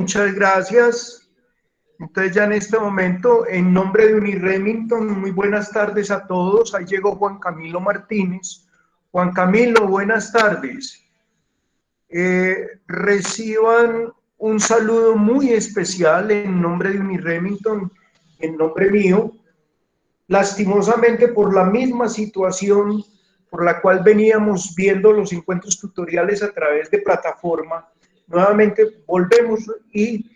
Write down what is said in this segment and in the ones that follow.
Muchas gracias. Entonces ya en este momento, en nombre de Uniremington, muy buenas tardes a todos. Ahí llegó Juan Camilo Martínez. Juan Camilo, buenas tardes. Reciban un saludo muy especial en nombre de Uniremington, en nombre mío. Lastimosamente por la misma situación por la cual veníamos viendo los encuentros tutoriales a través de plataforma, nuevamente volvemos y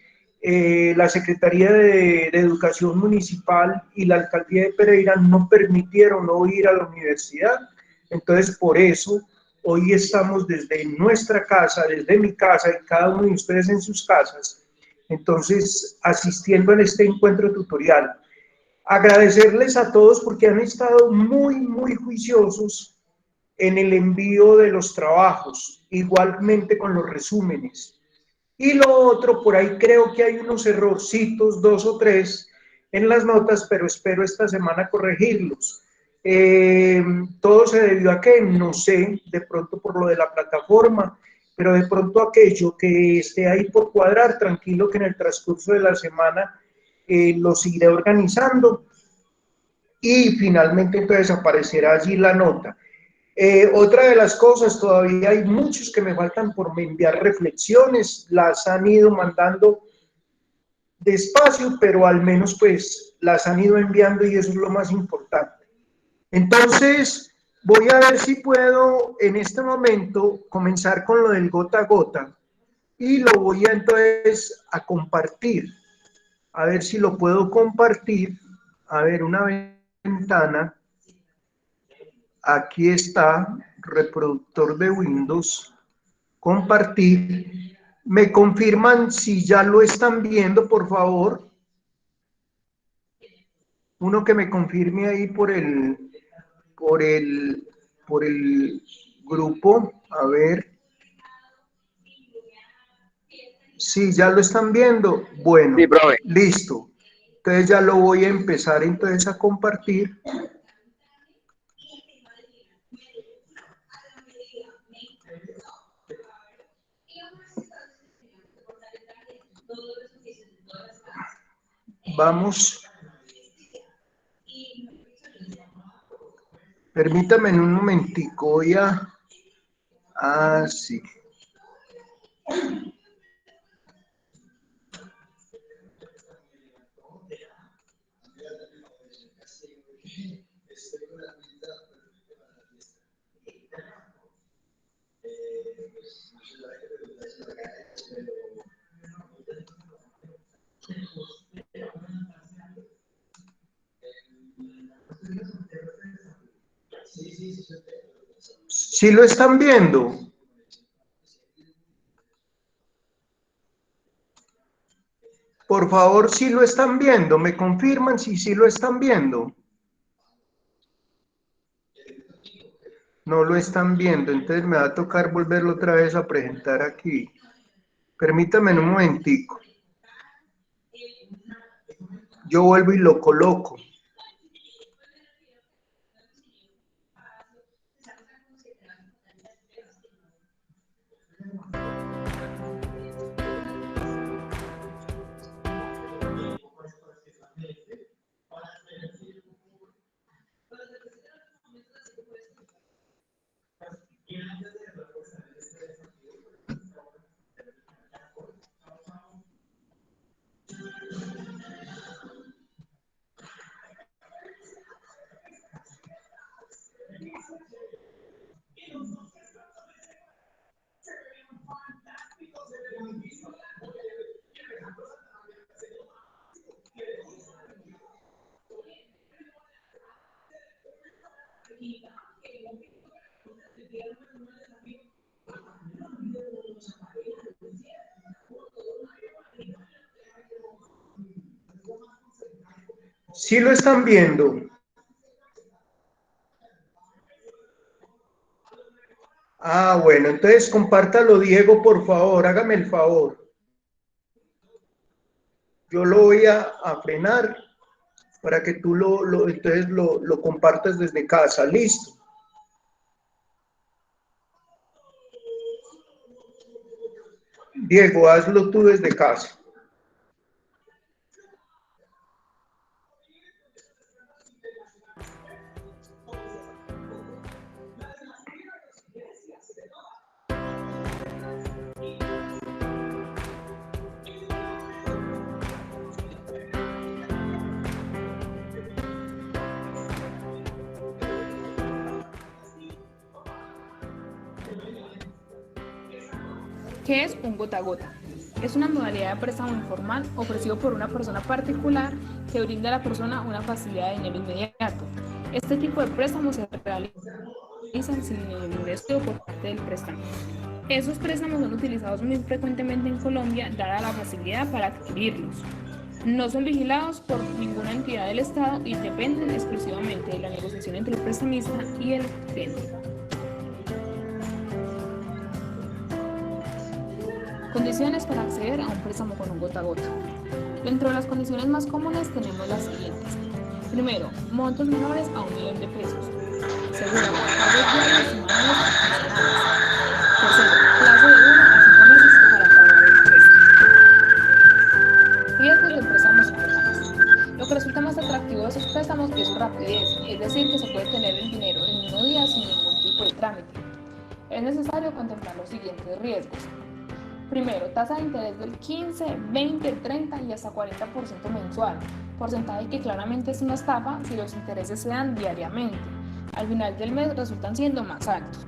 la Secretaría de Educación Municipal y la Alcaldía de Pereira no permitieron no ir a la universidad. Entonces, por eso, hoy estamos desde nuestra casa, desde mi casa y cada uno de ustedes en sus casas, entonces asistiendo a este encuentro tutorial. Agradecerles a todos porque han estado muy juiciosos en el envío de los trabajos, igualmente con los resúmenes. Y lo otro, por ahí creo que hay unos errorcitos, 2 o 3 en las notas, pero espero esta semana corregirlos. Todo se debió a que, no sé, de pronto por lo de la plataforma, pero de pronto aquello que esté ahí por cuadrar, tranquilo que en el transcurso de la semana los iré organizando y finalmente entonces aparecerá allí la nota. Otra de las cosas, todavía hay muchos que me faltan por enviar reflexiones, las han ido mandando despacio, pero al menos pues las han ido enviando y eso es lo más importante. Entonces, voy a ver si puedo en este momento comenzar con lo del gota a gota y lo voy a entonces a compartir. A ver si lo puedo compartir. A ver, una ventana. Aquí está, reproductor de Windows, compartir. ¿Me confirman si ya lo están viendo, por favor? Uno que me confirme ahí por el, por el grupo. A ver. Sí, ya lo están viendo. Bueno, sí, profe. Listo. Entonces ya lo voy a empezar entonces a compartir. Vamos. Permítame en un momentico, voy a... Ah, sí. ¿Sí lo están viendo? Por favor, si lo están viendo, me confirman si sí lo están viendo. No lo están viendo, entonces me va a tocar volverlo otra vez a presentar aquí. Permítame en un momentico. Yo vuelvo y lo coloco. ¿Sí lo están viendo? Ah, bueno, entonces compártalo, Diego, por favor, hágame el favor. Yo lo voy a frenar para que tú entonces lo compartas desde casa. Listo. Diego, hazlo tú desde casa. ¿Qué es un gota a gota? Es una modalidad de préstamo informal ofrecido por una persona particular que brinda a la persona una facilidad de dinero inmediato. Este tipo de préstamos se realizan sin ningún ingreso por parte del prestamo. Esos préstamos son utilizados muy frecuentemente en Colombia, dada la facilidad para adquirirlos. No son vigilados por ninguna entidad del Estado y dependen exclusivamente de la negociación entre el prestamista y el cliente. Condiciones para acceder a un préstamo con un gota a gota. Dentro de las condiciones más comunes tenemos las siguientes. Primero, montos menores a 1 millón de pesos. Segundo, pagos diarios y manuales quincenales. Tercero, plazo de 1 a 5 meses para pagar el préstamo. Riesgos de préstamos informales. Lo que resulta más atractivo de esos préstamos es su rapidez, es decir, que se puede tener el dinero en 1 día sin ningún tipo de trámite. Es necesario contemplar los siguientes riesgos. Primero, tasa de interés del 15, 20, 30 y hasta 40% mensual, porcentaje que claramente es una estafa si los intereses se dan diariamente. Al final del mes resultan siendo más altos.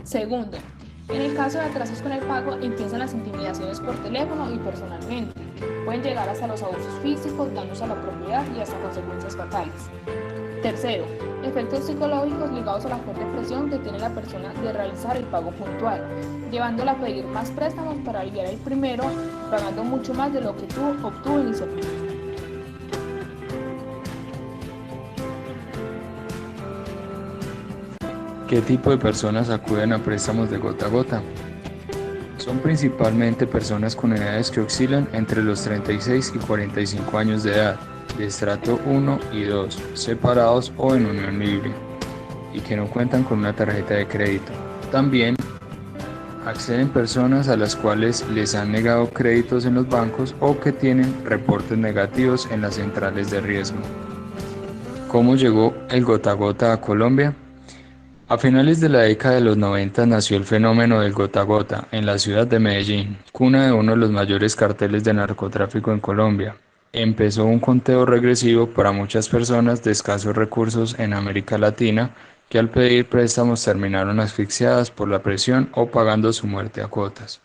Segundo, en el caso de atrasos con el pago empiezan las intimidaciones por teléfono y personalmente. Pueden llegar hasta los abusos físicos, daños a la propiedad y hasta consecuencias fatales. Tercero, efectos psicológicos ligados a la fuerte presión que tiene la persona de realizar el pago puntual, llevándola a pedir más préstamos para aliviar el primero, pagando mucho más de lo que obtuvo inicialmente. ¿Qué tipo de personas acuden a préstamos de gota a gota? Son principalmente personas con edades que oscilan entre los 36 y 45 años de edad, de estrato 1 y 2, separados o en unión libre, y que no cuentan con una tarjeta de crédito. También acceden personas a las cuales les han negado créditos en los bancos o que tienen reportes negativos en las centrales de riesgo. ¿Cómo llegó el gota a gota a Colombia? A finales de la década de los 90 nació el fenómeno del gota a gota en la ciudad de Medellín, cuna de uno de los mayores carteles de narcotráfico en Colombia. Empezó un conteo regresivo para muchas personas de escasos recursos en América Latina que al pedir préstamos terminaron asfixiadas por la presión o pagando su muerte a cuotas.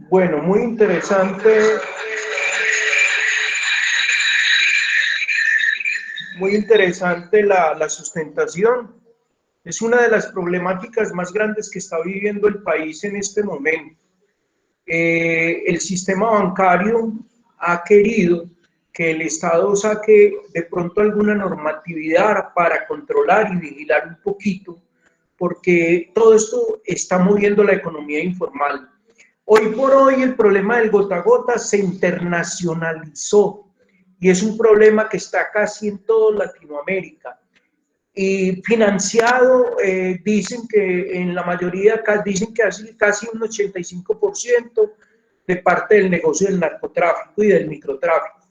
Bueno, muy interesante la sustentación. Es una de las problemáticas más grandes que está viviendo el país en este momento. El sistema bancario ha querido que el Estado saque de pronto alguna normatividad para controlar y vigilar un poquito, porque todo esto está moviendo la economía informal. Hoy por hoy el problema del gota a gota se internacionalizó y es un problema que está casi en toda Latinoamérica. Y financiado, dicen que en la mayoría, dicen que casi un 85% de parte del negocio del narcotráfico y del microtráfico.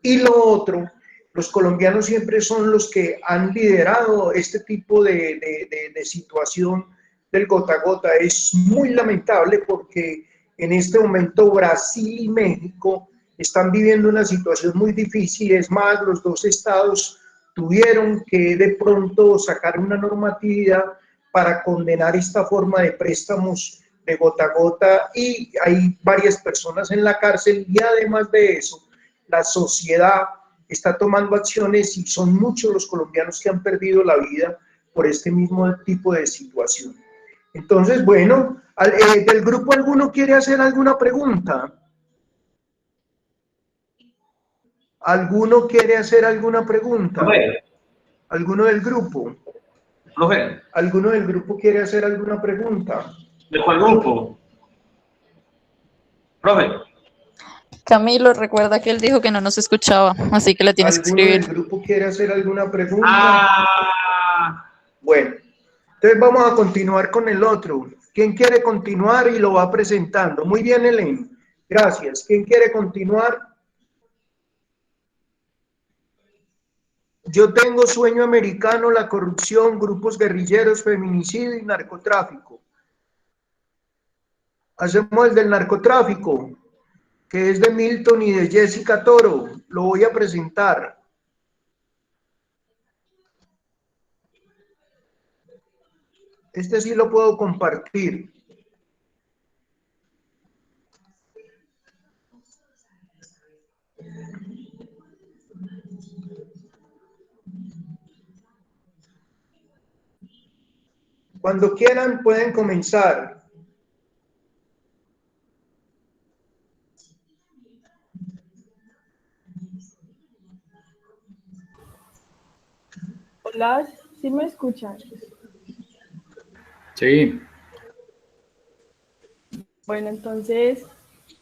Y lo otro, los colombianos siempre son los que han liderado este tipo de situación del gota a gota. Es muy lamentable porque en este momento Brasil y México están viviendo una situación muy difícil. Es más, los dos estados tuvieron que de pronto sacar una normatividad para condenar esta forma de préstamos de gota a gota y hay varias personas en la cárcel y además de eso, la sociedad está tomando acciones y son muchos los colombianos que han perdido la vida por este mismo tipo de situación. Entonces, bueno, ¿del grupo alguno quiere hacer alguna pregunta? ¿Alguno quiere hacer alguna pregunta? ¿Alguno del grupo? Profe, ¿Alguno del grupo quiere hacer alguna pregunta? ¿de cuál grupo? Profe, Camilo, recuerda que él dijo que no nos escuchaba, así que le tienes que ¿Alguno del escribir. grupo quiere hacer alguna pregunta? Bueno, entonces vamos a continuar con el otro. ¿Quién quiere continuar y lo va presentando? Muy bien, Elena. Gracias. ¿Quién quiere continuar? Yo tengo sueño americano, la corrupción, grupos guerrilleros, feminicidio y narcotráfico. Hacemos el del narcotráfico, que es de Milton y de Jessica Toro. Lo voy a presentar. Este sí lo puedo compartir. Cuando quieran pueden comenzar. Hola, ¿sí me escuchan? Sí. Bueno, entonces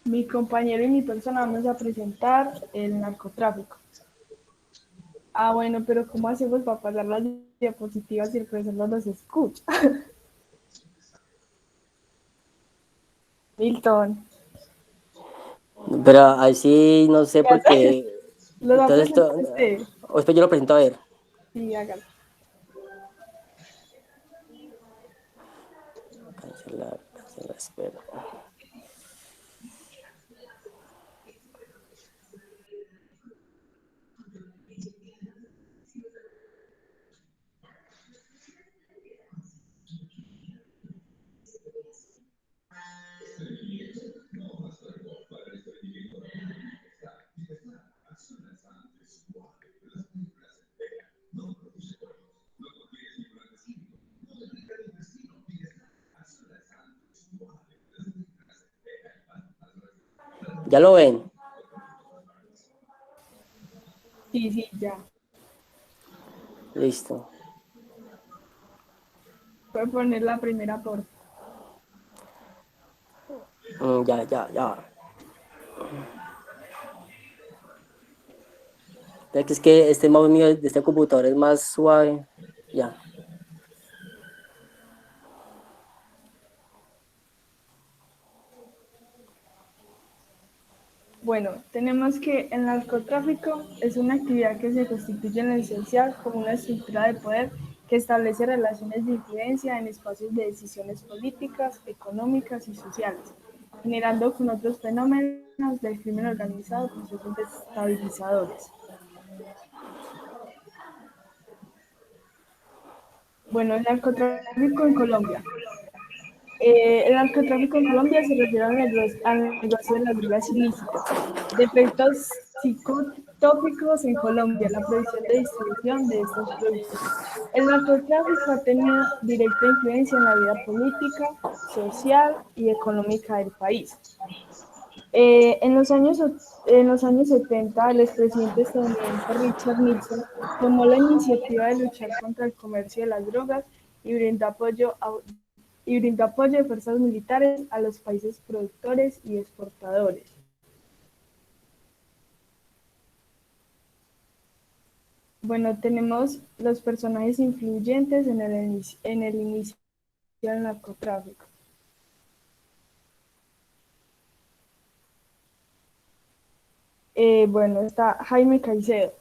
mi compañero y mi persona vamos a presentar el narcotráfico. Ah, bueno, pero ¿cómo hacemos para pasar las diapositivas si el profesor no nos escucha? Milton, Pero así no sé ¿qué por haces? qué. ¿Lo va a Entonces, presentar usted? o después yo lo presento a ver. Sí, hágalo. Cancelar, espera. ¿Ya lo ven? Sí, sí, ya. Listo. Voy a poner la primera por. Ya. Es que este mouse mío de este computador es más suave. Ya. Bueno, tenemos que el narcotráfico es una actividad que se constituye en lo esencial como una estructura de poder que establece relaciones de influencia en espacios de decisiones políticas, económicas y sociales, generando con otros fenómenos del crimen organizado procesos desestabilizadores. Bueno, el narcotráfico en Colombia. El narcotráfico en Colombia se refiere al negocio de las drogas ilícitas, de efectos psicotópicos en Colombia, la producción de distribución de estos productos. El narcotráfico ha tenido directa influencia en la vida política, social y económica del país. En los años 70, el expresidente estadounidense Richard Nixon tomó la iniciativa de luchar contra el comercio de las drogas y brindó apoyo de fuerzas militares a los países productores y exportadores. Bueno, tenemos los personajes influyentes en el inicio del narcotráfico. Bueno, está Jaime Caicedo,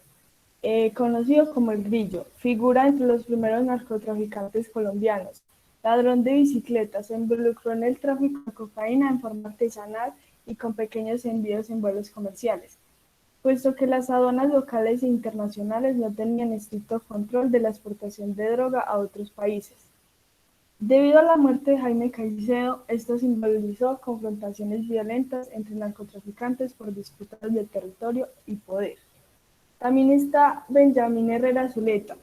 conocido como el Grillo, figura entre los primeros narcotraficantes colombianos. Ladrón de bicicletas, se involucró en el tráfico de cocaína en forma artesanal y con pequeños envíos en vuelos comerciales, puesto que las aduanas locales e internacionales no tenían estricto control de la exportación de droga a otros países. Debido a la muerte de Jaime Caicedo, esto simbolizó confrontaciones violentas entre narcotraficantes por disputas de territorio y poder. También está Benjamín Herrera Zuleta,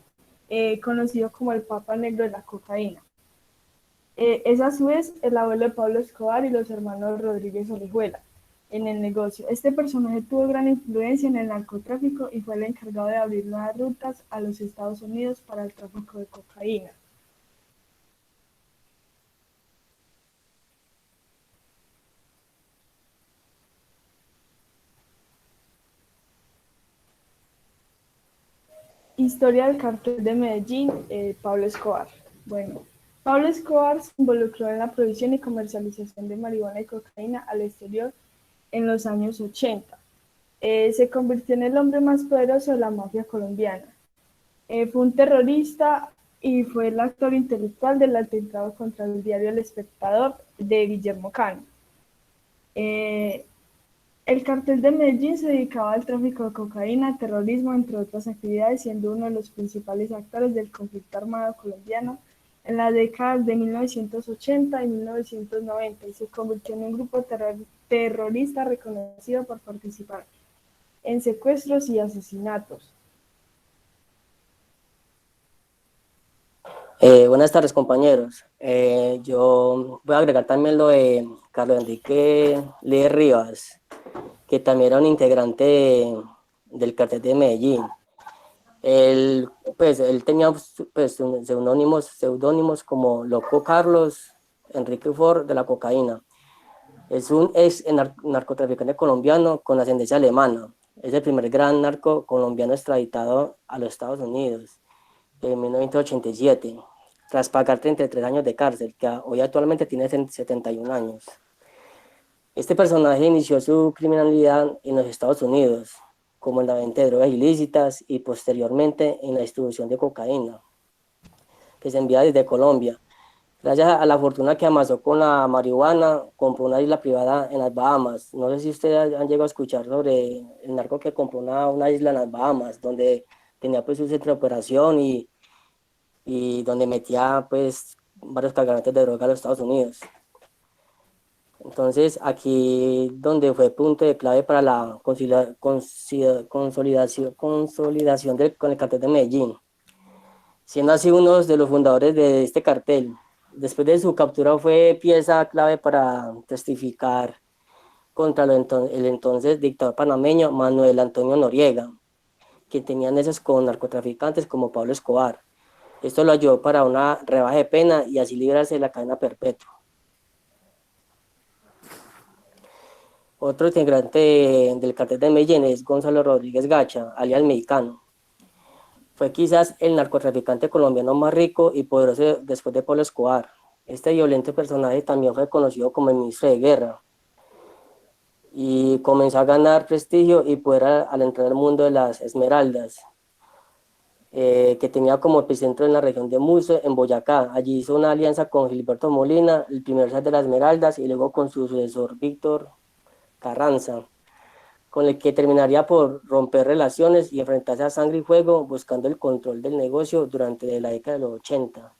conocido como el Papa Negro de la cocaína. Es a su vez el abuelo de Pablo Escobar y los hermanos Rodríguez Orejuela en el negocio. Este personaje tuvo gran influencia en el narcotráfico y fue el encargado de abrir nuevas rutas a los Estados Unidos para el tráfico de cocaína. Historia del cartel de Medellín, Pablo Escobar. Bueno, Pablo Escobar se involucró en la provisión y comercialización de marihuana y cocaína al exterior en los años 80. Se convirtió en el hombre más poderoso de la mafia colombiana. Fue un terrorista y fue el actor intelectual del atentado contra el diario El Espectador de Guillermo Cano. El cartel de Medellín se dedicaba al tráfico de cocaína, terrorismo, entre otras actividades, siendo uno de los principales actores del conflicto armado colombiano en las décadas de 1980 y 1990 y se convirtió en un grupo terrorista reconocido por participar en secuestros y asesinatos. Buenas tardes, compañeros. Yo voy a agregar también lo de Carlos Enrique Lee Rivas, que también era un integrante del cartel de Medellín. Él tenía pues, seudónimos como Loco Carlos, Enrique Ford de la cocaína. Es un narcotraficante colombiano con ascendencia alemana. Es el primer gran narco colombiano extraditado a los Estados Unidos en 1987, tras pagar 33 años de cárcel, que hoy actualmente tiene 71 años. Este personaje inició su criminalidad en los Estados Unidos, como en la venta de drogas ilícitas y posteriormente en la distribución de cocaína, que se envía desde Colombia. Gracias a la fortuna que amasó con la marihuana, compró una isla privada en las Bahamas. No sé si ustedes han llegado a escuchar sobre el narco que compró una isla en las Bahamas, donde tenía pues su centro de operación y donde metía pues varios cargamentos de droga a los Estados Unidos. Entonces, aquí donde fue punto de clave para la consolidación con el cartel de Medellín, siendo así uno de los fundadores de este cartel. Después de su captura fue pieza clave para testificar contra el entonces dictador panameño Manuel Antonio Noriega, que tenía nexos con narcotraficantes como Pablo Escobar. Esto lo ayudó para una rebaja de pena y así librarse de la cadena perpetua. Otro integrante del cartel de Medellín es Gonzalo Rodríguez Gacha, alias Mexicano. Fue quizás el narcotraficante colombiano más rico y poderoso después de Pablo Escobar. Este violento personaje también fue conocido como el ministro de guerra y comenzó a ganar prestigio y poder al entrar al mundo de las esmeraldas, que tenía como epicentro en la región de Muso, en Boyacá. Allí hizo una alianza con Gilberto Molina, el primer zar de las esmeraldas, y luego con su sucesor Víctor Carranza, con el que terminaría por romper relaciones y enfrentarse a sangre y fuego buscando el control del negocio durante la década de los 80.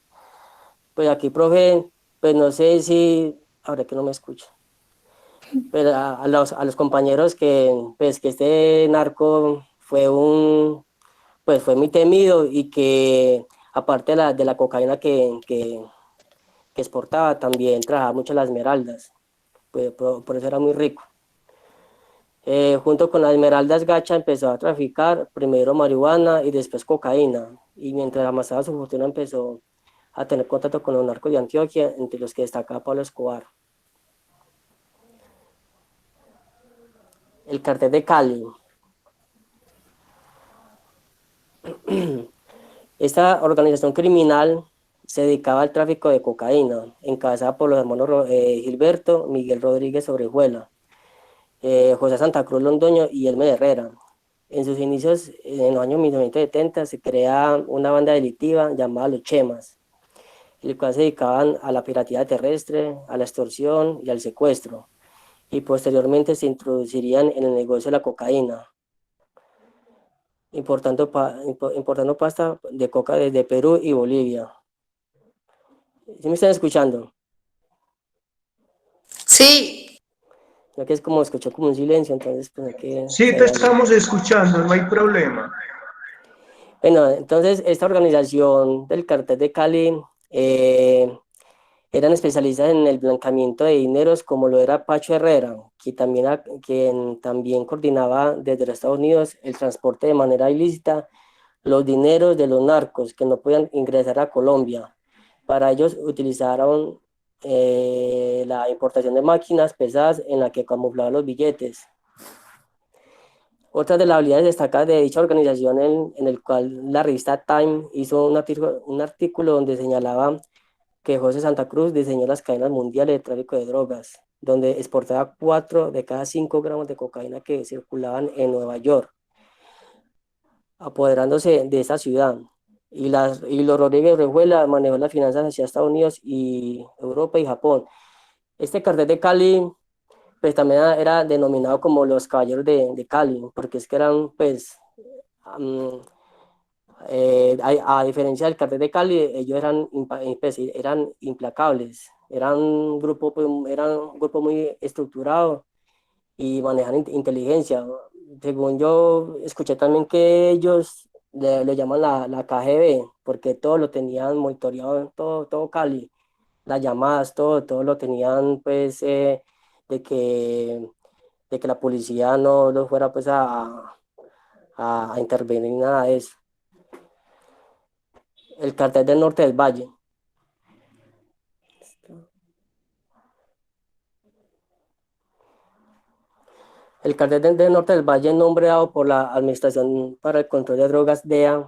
Pues aquí, profe, pues no sé si, ahora que no me escucha, pero a los compañeros pues, que este narco fue fue muy temido y que aparte de la cocaína que exportaba, también trabajaba mucho las esmeraldas, pues, por eso era muy rico. Junto con las esmeraldas, Gacha empezó a traficar primero marihuana y después cocaína, y mientras amasaba su fortuna empezó a tener contacto con los narcos de Antioquia, entre los que destacaba Pablo Escobar. El cartel de Cali. Esta organización criminal se dedicaba al tráfico de cocaína, encabezada por los hermanos Gilberto Miguel Rodríguez Orejuela, José Santa Cruz Londoño y Elmer Herrera. En sus inicios, en los años 1970, se crea una banda delictiva llamada Los Chemas, el cual se dedicaban a la piratería terrestre, a la extorsión y al secuestro, y posteriormente se introducirían en el negocio de la cocaína, importando pasta de coca desde Perú y Bolivia. ¿Sí me están escuchando? Sí. Ya que es como escuchó como un silencio, entonces pues aquí... Sí, te estamos escuchando, no hay problema. Bueno, entonces esta organización del cartel de Cali eran especialistas en el blanqueamiento de dineros, como lo era Pacho Herrera, quien también coordinaba desde los Estados Unidos el transporte de manera ilícita los dineros de los narcos que no podían ingresar a Colombia. Para ellos utilizaron la importación de máquinas pesadas en la que camuflaban los billetes. Otra de las habilidades destacadas de dicha organización en el cual la revista Time hizo un artículo donde señalaba que José Santa Cruz diseñó las cadenas mundiales de tráfico de drogas, donde exportaba 4 de cada 5 gramos de cocaína que circulaban en Nueva York, apoderándose de esa ciudad. Y los Rodríguez Orejuela manejó las finanzas hacia Estados Unidos y Europa y Japón. Este cartel de Cali, pues también era denominado como los caballeros de Cali, porque es que eran, pues, um, a diferencia del cartel de Cali, ellos pues, eran implacables, eran un grupo muy estructurado y manejan inteligencia. Según yo escuché también que ellos le llaman la KGB, porque todo lo tenían monitoreado, todo Cali, las llamadas, todo lo tenían, pues, de que, de que la policía no los fuera, pues, a intervenir en nada de eso. El cartel del norte del Valle. El cartel del norte del Valle, nombrado por la Administración para el Control de Drogas, DEA,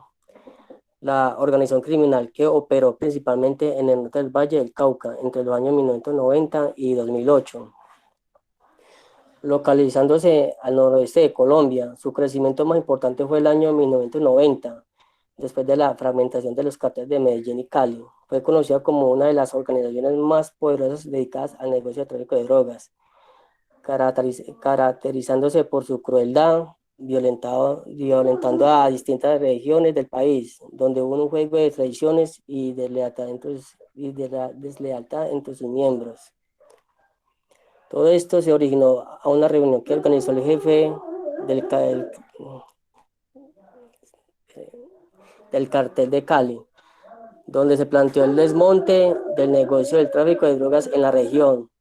la organización criminal que operó principalmente en el norte del Valle del Cauca entre los años 1990 y 2008, localizándose al noroeste de Colombia. Su crecimiento más importante fue el año 1990, después de la fragmentación de los carteles de Medellín y Cali. Fue conocida como una de las organizaciones más poderosas dedicadas al negocio de tráfico de drogas, caracterizándose por su crueldad, violentando a distintas regiones del país, donde hubo un juego de traiciones y de deslealtad entre sus miembros. Todo esto se originó a una reunión que organizó el jefe del cartel de Cali, donde se planteó el desmonte del negocio del tráfico de drogas en la región,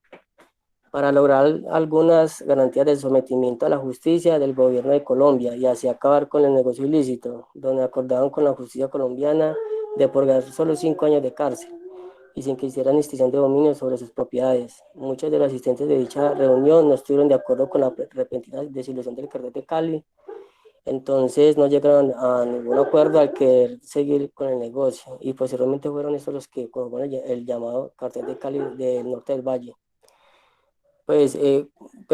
para lograr algunas garantías de sometimiento a la justicia del gobierno de Colombia y así acabar con el negocio ilícito, donde acordaron con la justicia colombiana de purgar solo 5 años de cárcel y sin que hicieran extinción de dominio sobre sus propiedades. Muchos de los asistentes de dicha reunión no estuvieron de acuerdo con la repentina desilusión del cartel de Cali, entonces no llegaron a ningún acuerdo al querer seguir con el negocio y posteriormente fueron estos los que conforman el llamado cartel de Cali del norte del Valle. Pues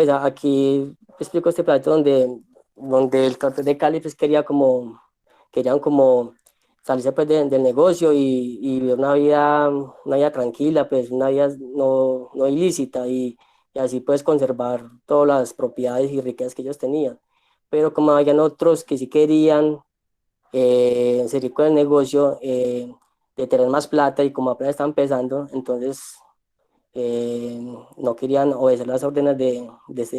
aquí explico este plato donde el cartel de Cali pues querían como salirse pues del negocio y vivir una vida tranquila, pues una vida no ilícita y así pues conservar todas las propiedades y riquezas que ellos tenían. Pero como habían otros que sí querían seguir con el negocio, de tener más plata y como apenas están empezando, entonces no querían obedecer las órdenes de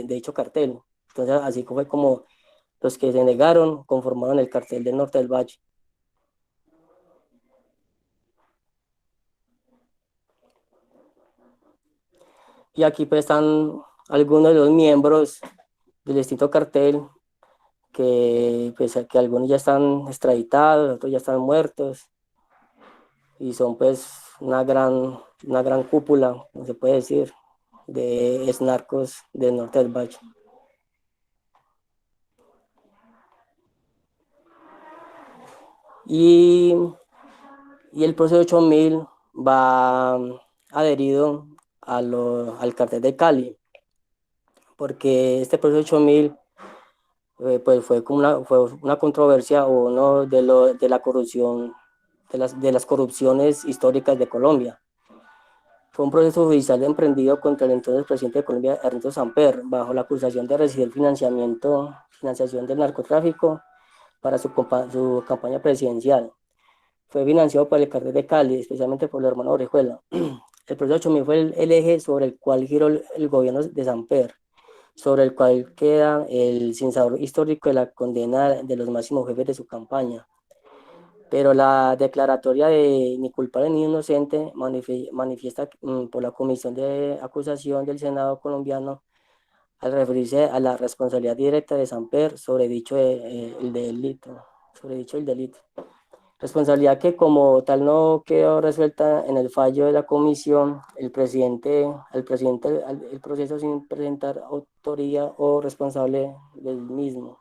dicho cartel. Entonces así fue como los que se negaron conformaron el cartel del norte del Valle. Y aquí pues están algunos de los miembros del distinto cartel, que algunos ya están extraditados, otros ya están muertos, y son pues una gran cúpula, no se puede decir, de narcos del norte del Valle. Y el proceso 8000 va adherido al cartel de Cali, porque este proceso 8000 pues fue una controversia o uno de la corrupción, de las corrupciones históricas de Colombia. Fue un proceso judicial emprendido contra el entonces presidente de Colombia, Ernesto Samper, bajo la acusación de recibir financiación del narcotráfico para su campaña presidencial. Fue financiado por el cartel de Cali, especialmente por el hermano Orejuela. El proceso 8000 fue el eje sobre el cual giró el gobierno de Samper, sobre el cual queda el sinsabor histórico de la condena de los máximos jefes de su campaña. Pero la declaratoria de ni culpable ni inocente manifiesta por la Comisión de Acusación del Senado colombiano al referirse a la responsabilidad directa de Samper sobre dicho delito. Responsabilidad que como tal no quedó resuelta en el fallo de la comisión, el proceso sin presentar autoría o responsable del mismo.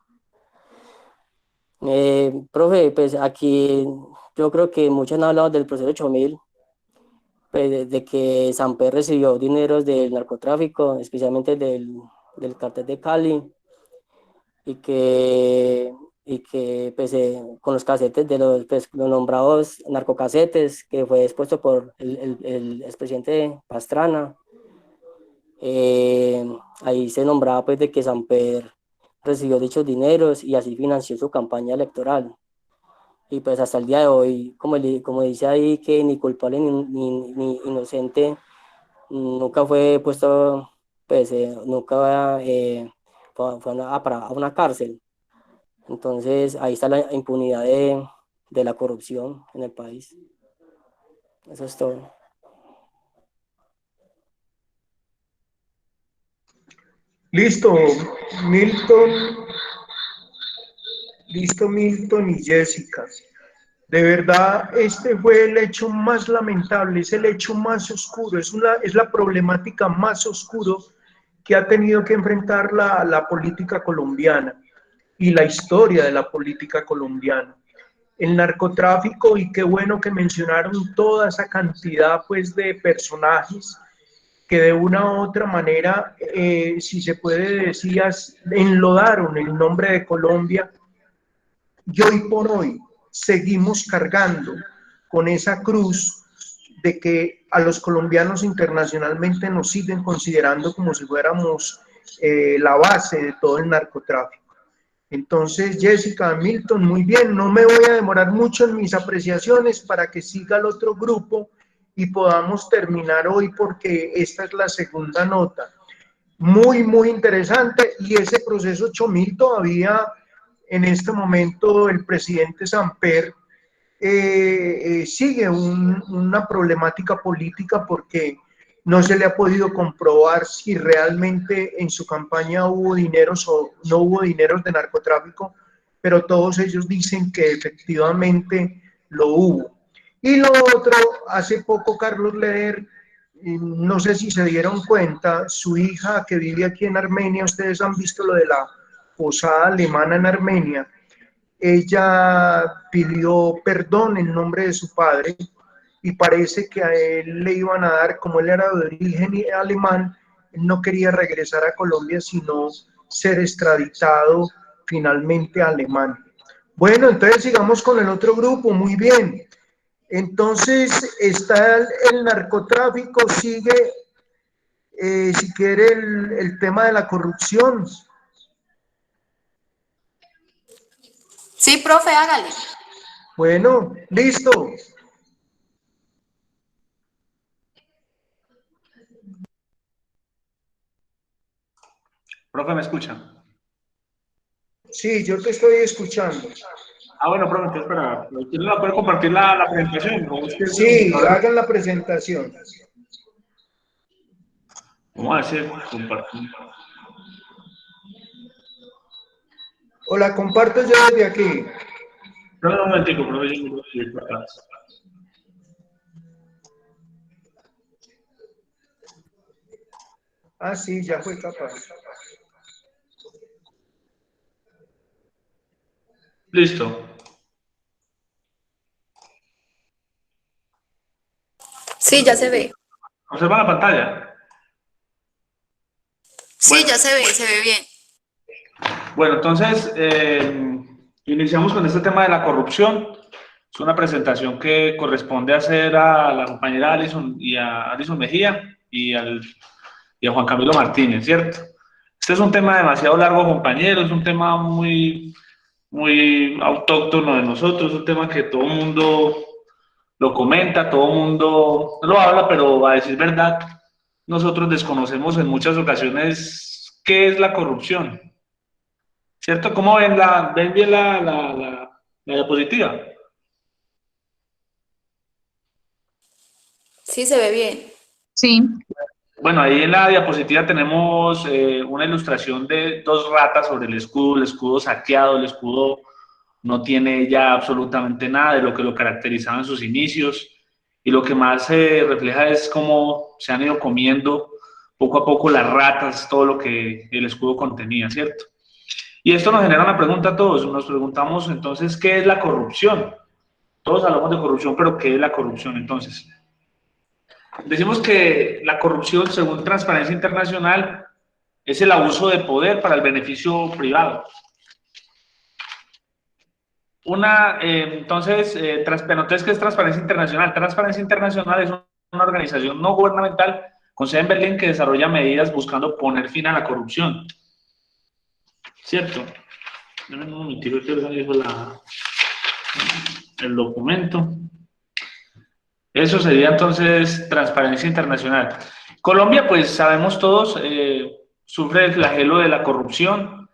Profe, pues aquí yo creo que muchos han hablado del proceso 8000, pues, de que Samper recibió dineros del narcotráfico, especialmente del cartel de Cali, y que pues, con los casetes de los nombrados narcocasetes, que fue expuesto por el expresidente Pastrana, ahí se nombraba pues de que Samper recibió dichos dineros y así financió su campaña electoral. Y pues hasta el día de hoy, como dice ahí, que ni culpable ni inocente nunca fue puesto, pues nunca fue a una cárcel. Entonces ahí está la impunidad de la corrupción en el país. Eso es todo. Listo, Milton, listo, Milton y Jessica. De verdad, este fue el hecho más lamentable, es el hecho más oscuro, es la problemática más oscura que ha tenido que enfrentar la política colombiana y la historia de la política colombiana. El narcotráfico, y qué bueno que mencionaron toda esa cantidad pues de personajes que de una u otra manera, si se puede decir, enlodaron el nombre de Colombia, y hoy por hoy seguimos cargando con esa cruz de que a los colombianos internacionalmente nos siguen considerando como si fuéramos la base de todo el narcotráfico. Entonces, Jessica, Milton, muy bien, no me voy a demorar mucho en mis apreciaciones para que siga el otro grupo y podamos terminar hoy, porque esta es la segunda nota. Muy, muy interesante, y ese proceso 8000 todavía en este momento el presidente Samper sigue una problemática política, porque no se le ha podido comprobar si realmente en su campaña hubo dineros o no hubo dineros de narcotráfico, pero todos ellos dicen que efectivamente lo hubo. Y lo otro, hace poco Carlos Leder, no sé si se dieron cuenta, su hija que vive aquí en Armenia, ustedes han visto lo de la posada alemana en Armenia, ella pidió perdón en nombre de su padre, y parece que a él le iban a dar, como él era de origen alemán, él no quería regresar a Colombia, sino ser extraditado finalmente a Alemania. Bueno, entonces sigamos con el otro grupo, muy bien. Entonces está el narcotráfico, sigue, si quiere, el tema de la corrupción. Sí, profe, hágale. Bueno, listo. Profe, ¿me escucha? Sí, yo te estoy escuchando. Ah, bueno, profe, entonces para... ¿Quién no puede compartir la presentación? ¿No? Es que Sí, hagan la presentación. vamos a hacer compartir. O la comparto yo desde aquí. No, un momentico, profe, yo no estoy para acá. Ah, sí, ya fue capaz. Listo. Sí, ya se ve. ¿Observa la pantalla? Sí, Bueno. ya se ve bien. Bueno, entonces, iniciamos con este tema de la corrupción. Es una presentación que corresponde hacer a la compañera Alison y a Alison Mejía y a Juan Camilo Martínez, ¿cierto? Este es un tema demasiado largo, compañeros, es un tema muy, muy autóctono de nosotros, es un tema que todo el mundo lo comenta, todo el mundo lo habla, pero a decir verdad, nosotros desconocemos en muchas ocasiones qué es la corrupción, ¿cierto? ¿Cómo ven bien la diapositiva? Sí, se ve bien. Sí, Bueno, ahí en la diapositiva tenemos una ilustración de dos ratas sobre el escudo saqueado, el escudo no tiene ya absolutamente nada de lo que lo caracterizaba en sus inicios, y lo que más refleja es cómo se han ido comiendo poco a poco las ratas todo lo que el escudo contenía, ¿cierto? Y esto nos genera una pregunta a todos. Nos preguntamos entonces, ¿qué es la corrupción? Todos hablamos de corrupción, pero ¿qué es la corrupción entonces? Decimos que la corrupción, según Transparencia Internacional, es el abuso de poder para el beneficio privado. Entonces, ¿qué es Transparencia Internacional? Transparencia Internacional es una organización no gubernamental con sede en Berlín que desarrolla medidas buscando poner fin a la corrupción. ¿Cierto? Dame un momentito, que organizo el documento. Eso sería entonces Transparencia Internacional. Colombia, pues sabemos todos, sufre el flagelo de la corrupción.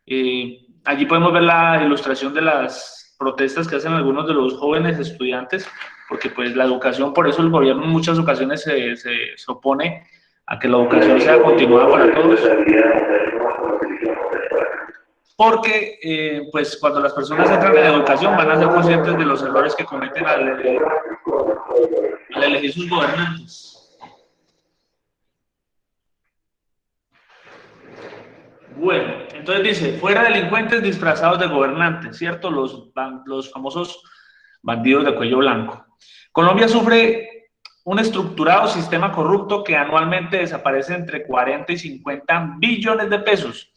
Allí podemos ver la ilustración de las protestas que hacen algunos de los jóvenes estudiantes, porque pues la educación, por eso el gobierno en muchas ocasiones se opone a que la educación sea continuada para todos. Porque pues cuando las personas entran en educación van a ser conscientes de los errores que cometen al elegir sus gobernantes. Bueno, entonces dice, fuera delincuentes disfrazados de gobernantes, ¿cierto? Los famosos bandidos de cuello blanco. Colombia sufre un estructurado sistema corrupto que anualmente desaparece entre 40 y 50 billones de pesos.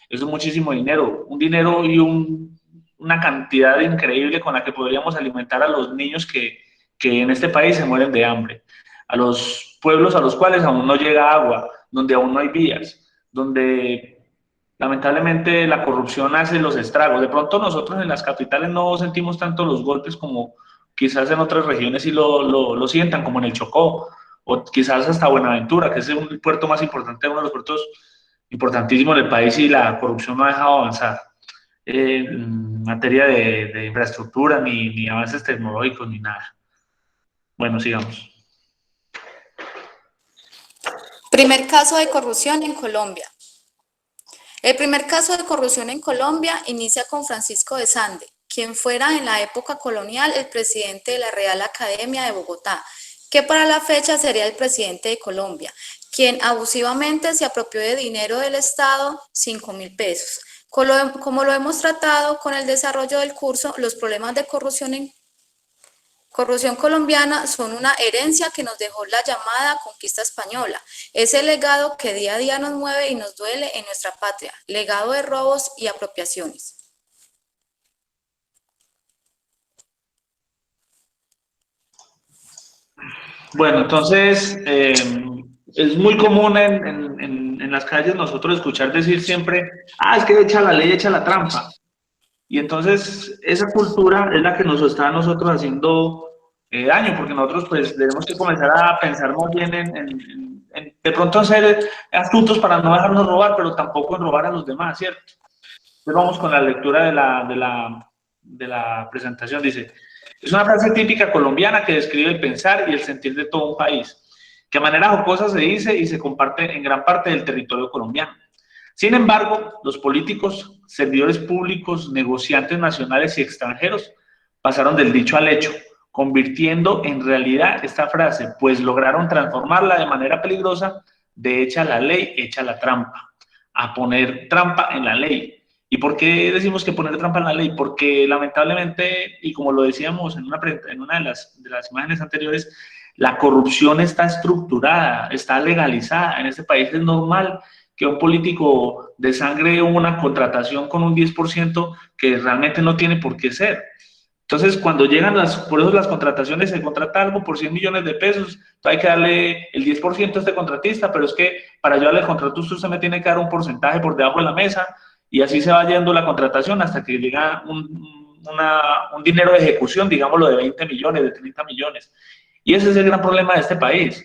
Eso es muchísimo dinero, un dinero y una cantidad increíble con la que podríamos alimentar a los niños que en este país se mueren de hambre, a los pueblos a los cuales aún no llega agua, donde aún no hay vías, donde lamentablemente la corrupción hace los estragos. De pronto nosotros en las capitales no sentimos tanto los golpes como quizás en otras regiones sí lo sientan, como en el Chocó, o quizás hasta Buenaventura, que es el puerto más importante, uno de los puertos importantísimos del país, y la corrupción no ha dejado avanzar en materia de infraestructura, ni avances tecnológicos, ni nada. Bueno, sigamos. Primer caso de corrupción en Colombia. El primer caso de corrupción en Colombia inicia con Francisco de Sande, quien fuera en la época colonial el presidente de la Real Academia de Bogotá, que para la fecha sería el presidente de Colombia, quien abusivamente se apropió de dinero del Estado, 5.000 pesos. Como lo hemos tratado con el desarrollo del curso, los problemas de corrupción colombiana son una herencia que nos dejó la llamada conquista española. Es el legado que día a día nos mueve y nos duele en nuestra patria, legado de robos y apropiaciones. Bueno, entonces es muy común en las calles nosotros escuchar decir siempre, es que echa la ley, echa la trampa. Y entonces esa cultura es la que nos está a nosotros haciendo daño, porque nosotros pues tenemos que comenzar a pensar más bien en de pronto ser astutos para no dejarnos robar, pero tampoco en robar a los demás, ¿cierto? Entonces vamos con la lectura de la presentación. Dice, es una frase típica colombiana que describe el pensar y el sentir de todo un país, que a manera jocosa se dice y se comparte en gran parte del territorio colombiano. Sin embargo, los políticos, servidores públicos, negociantes nacionales y extranjeros pasaron del dicho al hecho, convirtiendo en realidad esta frase, pues lograron transformarla de manera peligrosa de echa la ley, echa la trampa, a poner trampa en la ley. ¿Y por qué decimos que poner trampa en la ley? Porque lamentablemente, y como lo decíamos en una de las imágenes anteriores, la corrupción está estructurada, está legalizada. En este país es normal que un político desangre una contratación con un 10% que realmente no tiene por qué ser. Entonces, cuando llegan por eso las contrataciones, se contrata algo por 100 millones de pesos, hay que darle el 10% a este contratista, pero es que para yo darle el contrato usted me tiene que dar un porcentaje por debajo de la mesa, y así se va yendo la contratación hasta que llega un dinero de ejecución, digámoslo, de 20 millones, de 30 millones. Y ese es el gran problema de este país,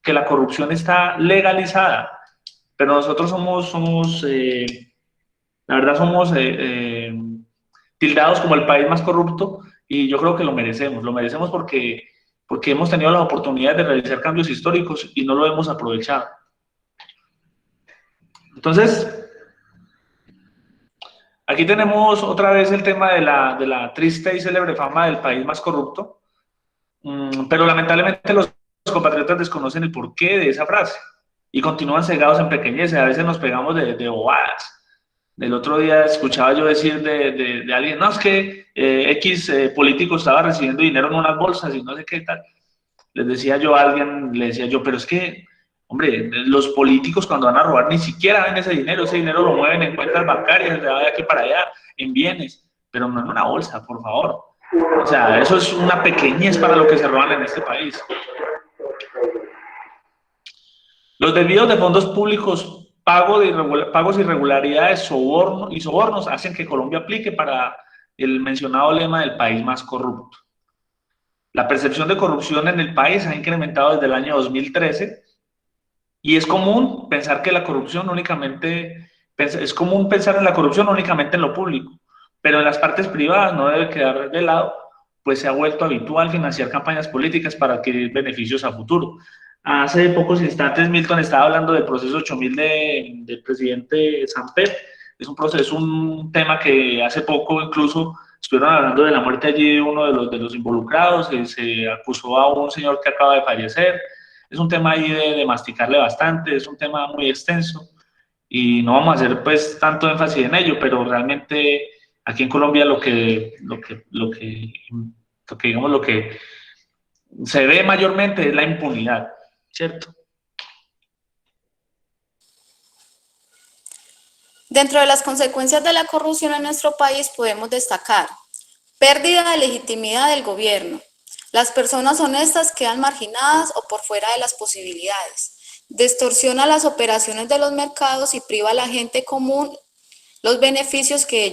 que la corrupción está legalizada, pero nosotros la verdad somos tildados como el país más corrupto, y yo creo que lo merecemos porque hemos tenido la oportunidad de realizar cambios históricos y no lo hemos aprovechado. Entonces, aquí tenemos otra vez el tema de la triste y célebre fama del país más corrupto, pero lamentablemente los compatriotas desconocen el porqué de esa frase y continúan cegados en pequeñeces. A veces nos pegamos de bobadas. El otro día escuchaba yo decir de alguien, no, es que X político estaba recibiendo dinero en unas bolsas y no sé qué tal. Les decía yo a alguien, le decía yo, pero es que, hombre, los políticos cuando van a robar ni siquiera ven ese dinero lo mueven en cuentas bancarias, de aquí para allá, en bienes, pero no en una bolsa, por favor. O sea, eso es una pequeñez para lo que se roban en este país. Los desvíos de fondos públicos, pagos irregularidades, sobornos hacen que Colombia aplique para el mencionado lema del país más corrupto. La percepción de corrupción en el país ha incrementado desde el año 2013 y es común pensar que la corrupción únicamente, es común pensar en la corrupción únicamente en lo público, pero en las partes privadas no debe quedar de lado, pues se ha vuelto habitual financiar campañas políticas para adquirir beneficios a futuro. Hace pocos instantes Milton estaba hablando del proceso 8000 del presidente Samper. Es un tema que hace poco incluso estuvieron hablando de la muerte allí de uno de los involucrados, se acusó a un señor que acaba de fallecer. Es un tema ahí de masticarle bastante, es un tema muy extenso y no vamos a hacer pues tanto énfasis en ello, pero realmente aquí en Colombia lo que digamos, lo que se ve mayormente es la impunidad, ¿cierto? Dentro de las consecuencias de la corrupción en nuestro país podemos destacar pérdida de legitimidad del gobierno. Las personas honestas quedan marginadas o por fuera de las posibilidades. Distorsiona las operaciones de los mercados y priva a la gente común los beneficios que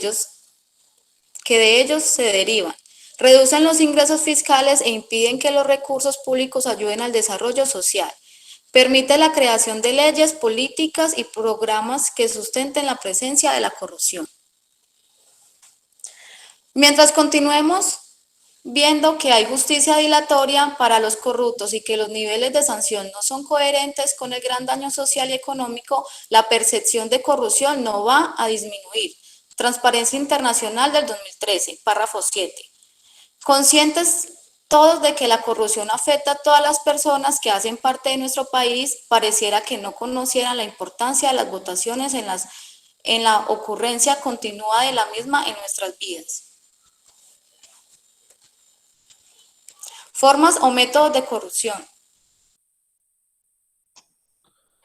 de ellos se derivan. Reducen los ingresos fiscales e impiden que los recursos públicos ayuden al desarrollo social. Permite la creación de leyes, políticas y programas que sustenten la presencia de la corrupción. Mientras continuemos viendo que hay justicia dilatoria para los corruptos y que los niveles de sanción no son coherentes con el gran daño social y económico, la percepción de corrupción no va a disminuir. Transparencia Internacional del 2013, párrafo 7. Conscientes todos de que la corrupción afecta a todas las personas que hacen parte de nuestro país, pareciera que no conocieran la importancia de las votaciones en la ocurrencia continua de la misma en nuestras vidas. Formas o métodos de corrupción.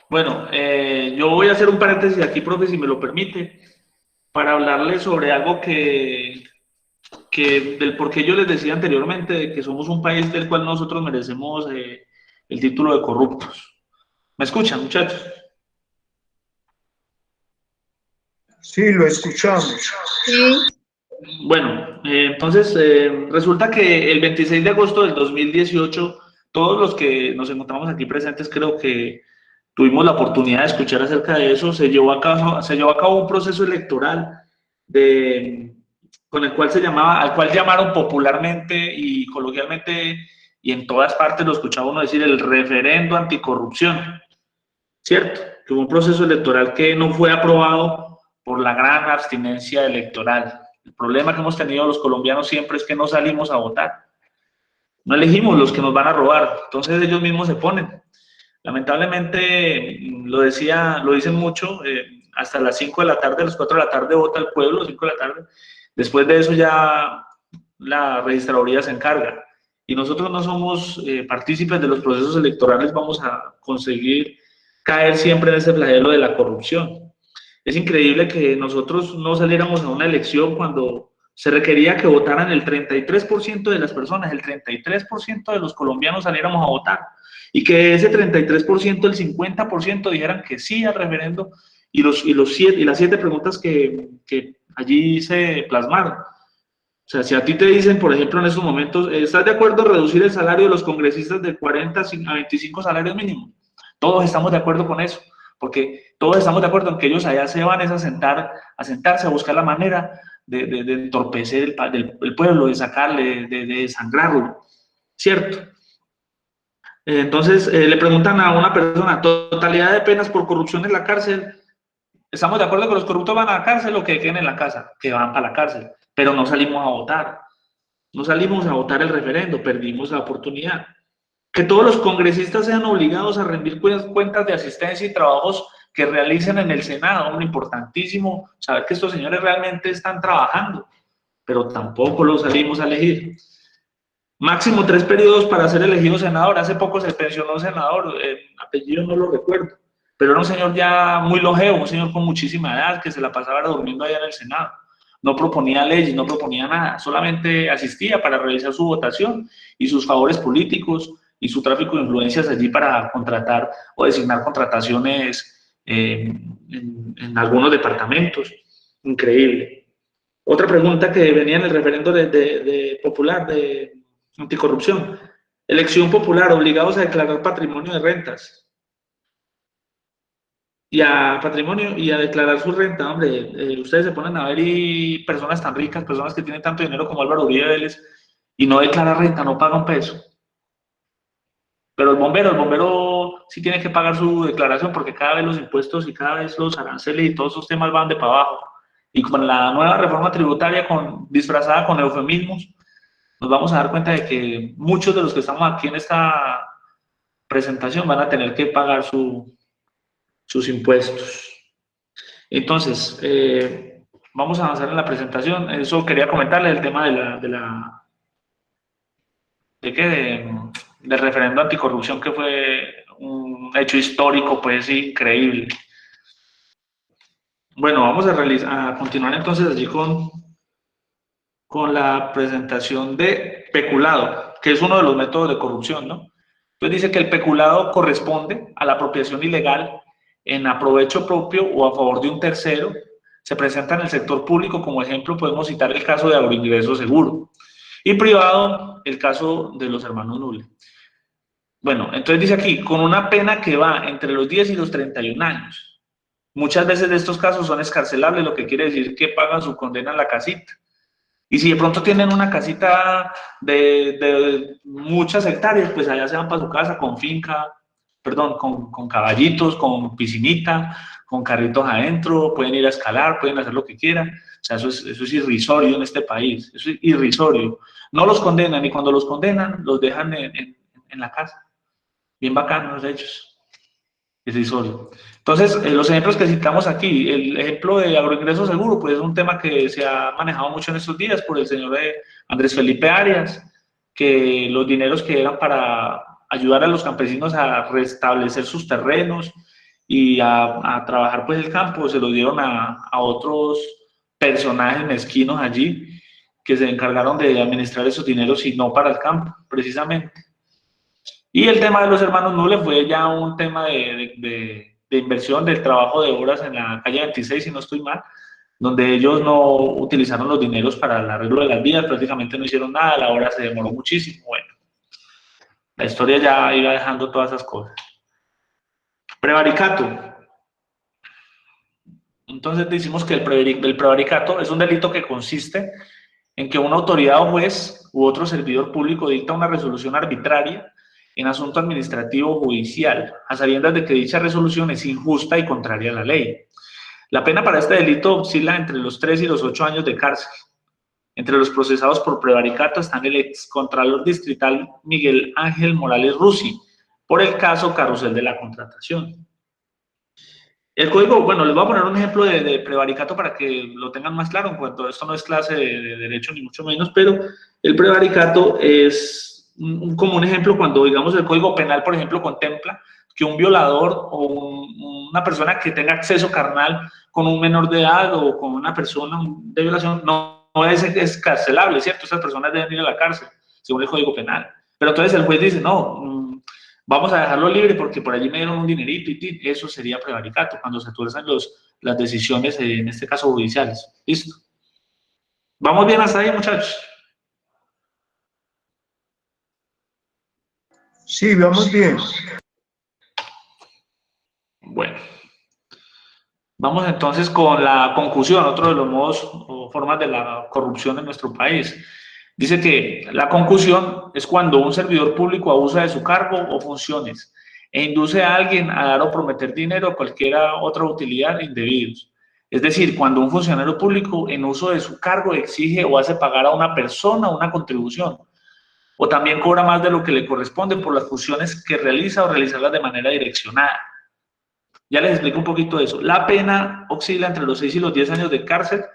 Bueno, yo voy a hacer un paréntesis aquí, profe, si me lo permite, para hablarles sobre algo del por qué yo les decía anteriormente, de que somos un país del cual nosotros merecemos el título de corruptos. ¿Me escuchan, muchachos? Sí, lo escuchamos. Sí. Bueno, entonces resulta que el 26 de agosto del 2018, todos los que nos encontramos aquí presentes creo que tuvimos la oportunidad de escuchar acerca de eso. Se llevó a cabo un proceso electoral con el cual al cual llamaron popularmente y coloquialmente y en todas partes lo escuchaba uno decir el referendo anticorrupción, ¿cierto? Que fue un proceso electoral que no fue aprobado por la gran abstinencia electoral. El problema que hemos tenido los colombianos siempre es que no salimos a votar. No elegimos los que nos van a robar, entonces ellos mismos se ponen. Lamentablemente, lo dicen mucho, hasta las 5 de la tarde, a las 4 de la tarde vota el pueblo, 5 de la tarde. Después de eso ya la registraduría se encarga. Y nosotros no somos partícipes de los procesos electorales, vamos a conseguir caer siempre en ese flagelo de la corrupción. Es increíble que nosotros no saliéramos a una elección cuando se requería que votaran el 33% de las personas, el 33% de los colombianos saliéramos a votar, y que ese 33%, el 50% dijeran que sí al referendo, y las 7 preguntas que allí se plasmaron. O sea, si a ti te dicen, por ejemplo, en estos momentos, ¿estás de acuerdo en reducir el salario de los congresistas de 40 a 25 salarios mínimos? Todos estamos de acuerdo con eso, porque todos estamos de acuerdo en que ellos allá se van a sentarse a buscar la manera de entorpecer el pueblo, de sacarle, de desangrarlo, ¿cierto? Entonces, le preguntan a una persona, ¿totalidad de penas por corrupción en la cárcel? ¿Estamos de acuerdo que los corruptos van a la cárcel o que queden en la casa? Que van para la cárcel, pero no salimos a votar. No salimos a votar el referendo, perdimos la oportunidad. Que todos los congresistas sean obligados a rendir cuentas de asistencia y trabajos que realicen en el Senado, hombre, importantísimo saber que estos señores realmente están trabajando, pero tampoco los salimos a elegir. Máximo 3 periodos para ser elegido senador. Hace poco se pensionó senador, el apellido no lo recuerdo, pero era un señor ya muy longevo, un señor con muchísima edad que se la pasaba durmiendo allá en el Senado. No proponía leyes, no proponía nada, solamente asistía para realizar su votación y sus favores políticos y su tráfico de influencias allí para contratar o designar contrataciones en algunos departamentos. Increíble. Otra pregunta que venía en el referendo de popular de anticorrupción. Elección popular, obligados a declarar patrimonio de rentas. Y a patrimonio y a declarar su renta, hombre, ustedes se ponen a ver y personas tan ricas, personas que tienen tanto dinero como Álvaro Uribe Vélez, y no declara renta, no paga un peso. Pero el bombero sí tiene que pagar su declaración porque cada vez los impuestos y cada vez los aranceles y todos esos temas van de para abajo. Y con la nueva reforma tributaria disfrazada con eufemismos, nos vamos a dar cuenta de que muchos de los que estamos aquí en esta presentación van a tener que pagar sus impuestos. Entonces, vamos a avanzar en la presentación. Eso quería comentarles el tema del referendo anticorrupción, que fue un hecho histórico, pues increíble. Bueno, vamos a continuar entonces allí con la presentación de peculado, que es uno de los métodos de corrupción, ¿no? Entonces dice que el peculado corresponde a la apropiación ilegal en aprovecho propio o a favor de un tercero. Se presenta en el sector público, como ejemplo podemos citar el caso de Agroingreso Seguro, y privado el caso de los hermanos Nule. Bueno, entonces dice aquí, con una pena que va entre los 10 y los 31 años. Muchas veces de estos casos son escarcelables, lo que quiere decir que pagan su condena en la casita. Y si de pronto tienen una casita de muchas hectáreas, pues allá se van para su casa con finca, perdón, con caballitos, con piscinita, con carritos adentro, pueden ir a escalar, pueden hacer lo que quieran. O sea, eso es irrisorio en este país, eso es irrisorio. No los condenan, y cuando los condenan, los dejan en la casa. Bien bacanos ellos. Irrisorio. Entonces, los ejemplos que citamos aquí, el ejemplo de Agroingreso Seguro, pues es un tema que se ha manejado mucho en estos días por el señor Andrés Felipe Arias, que los dineros que eran para ayudar a los campesinos a restablecer sus terrenos y a trabajar pues el campo, se los dieron a otros personajes mezquinos allí, que se encargaron de administrar esos dineros y no para el campo, precisamente. Y el tema de los hermanos Nule fue ya un tema de inversión del trabajo de obras en la calle 26, si no estoy mal, donde ellos no utilizaron los dineros para el arreglo de las vías, prácticamente no hicieron nada, la obra se demoró muchísimo. Bueno, la historia ya iba dejando todas esas cosas. Prevaricato. Entonces decimos que el prevaricato es un delito que consiste en que una autoridad o juez u otro servidor público dicta una resolución arbitraria en asunto administrativo o judicial, a sabiendas de que dicha resolución es injusta y contraria a la ley. La pena para este delito oscila entre los 3 y los 8 años de cárcel. Entre los procesados por prevaricato están el excontralor distrital Miguel Ángel Morales Rusi, por el caso Carrusel de la Contratación. El código, bueno, les voy a poner un ejemplo de prevaricato para que lo tengan más claro, en cuanto a esto no es clase de derecho ni mucho menos, pero el prevaricato es como un ejemplo cuando, digamos, el Código Penal, por ejemplo, contempla que un violador o una persona que tenga acceso carnal con un menor de edad o con una persona de violación no es escarcelable, ¿cierto? Esas personas deben ir a la cárcel, según el Código Penal. Pero entonces el juez dice, no, vamos a dejarlo libre porque por allí me dieron un dinerito y eso sería prevaricato, cuando se tuerzan las decisiones, en este caso judiciales. ¿Listo? ¿Vamos bien hasta ahí, muchachos? Sí, vamos bien. Bueno, vamos entonces con la conclusión, otro de los modos o formas de la corrupción en nuestro país. Dice que la concusión es cuando un servidor público abusa de su cargo o funciones e induce a alguien a dar o prometer dinero o cualquier otra utilidad indebidos. Es decir, cuando un funcionario público en uso de su cargo exige o hace pagar a una persona una contribución, o también cobra más de lo que le corresponde por las funciones que realiza o realizarlas de manera direccionada. Ya les explico un poquito de eso. La pena oscila entre los 6 y los 10 años de cárcel.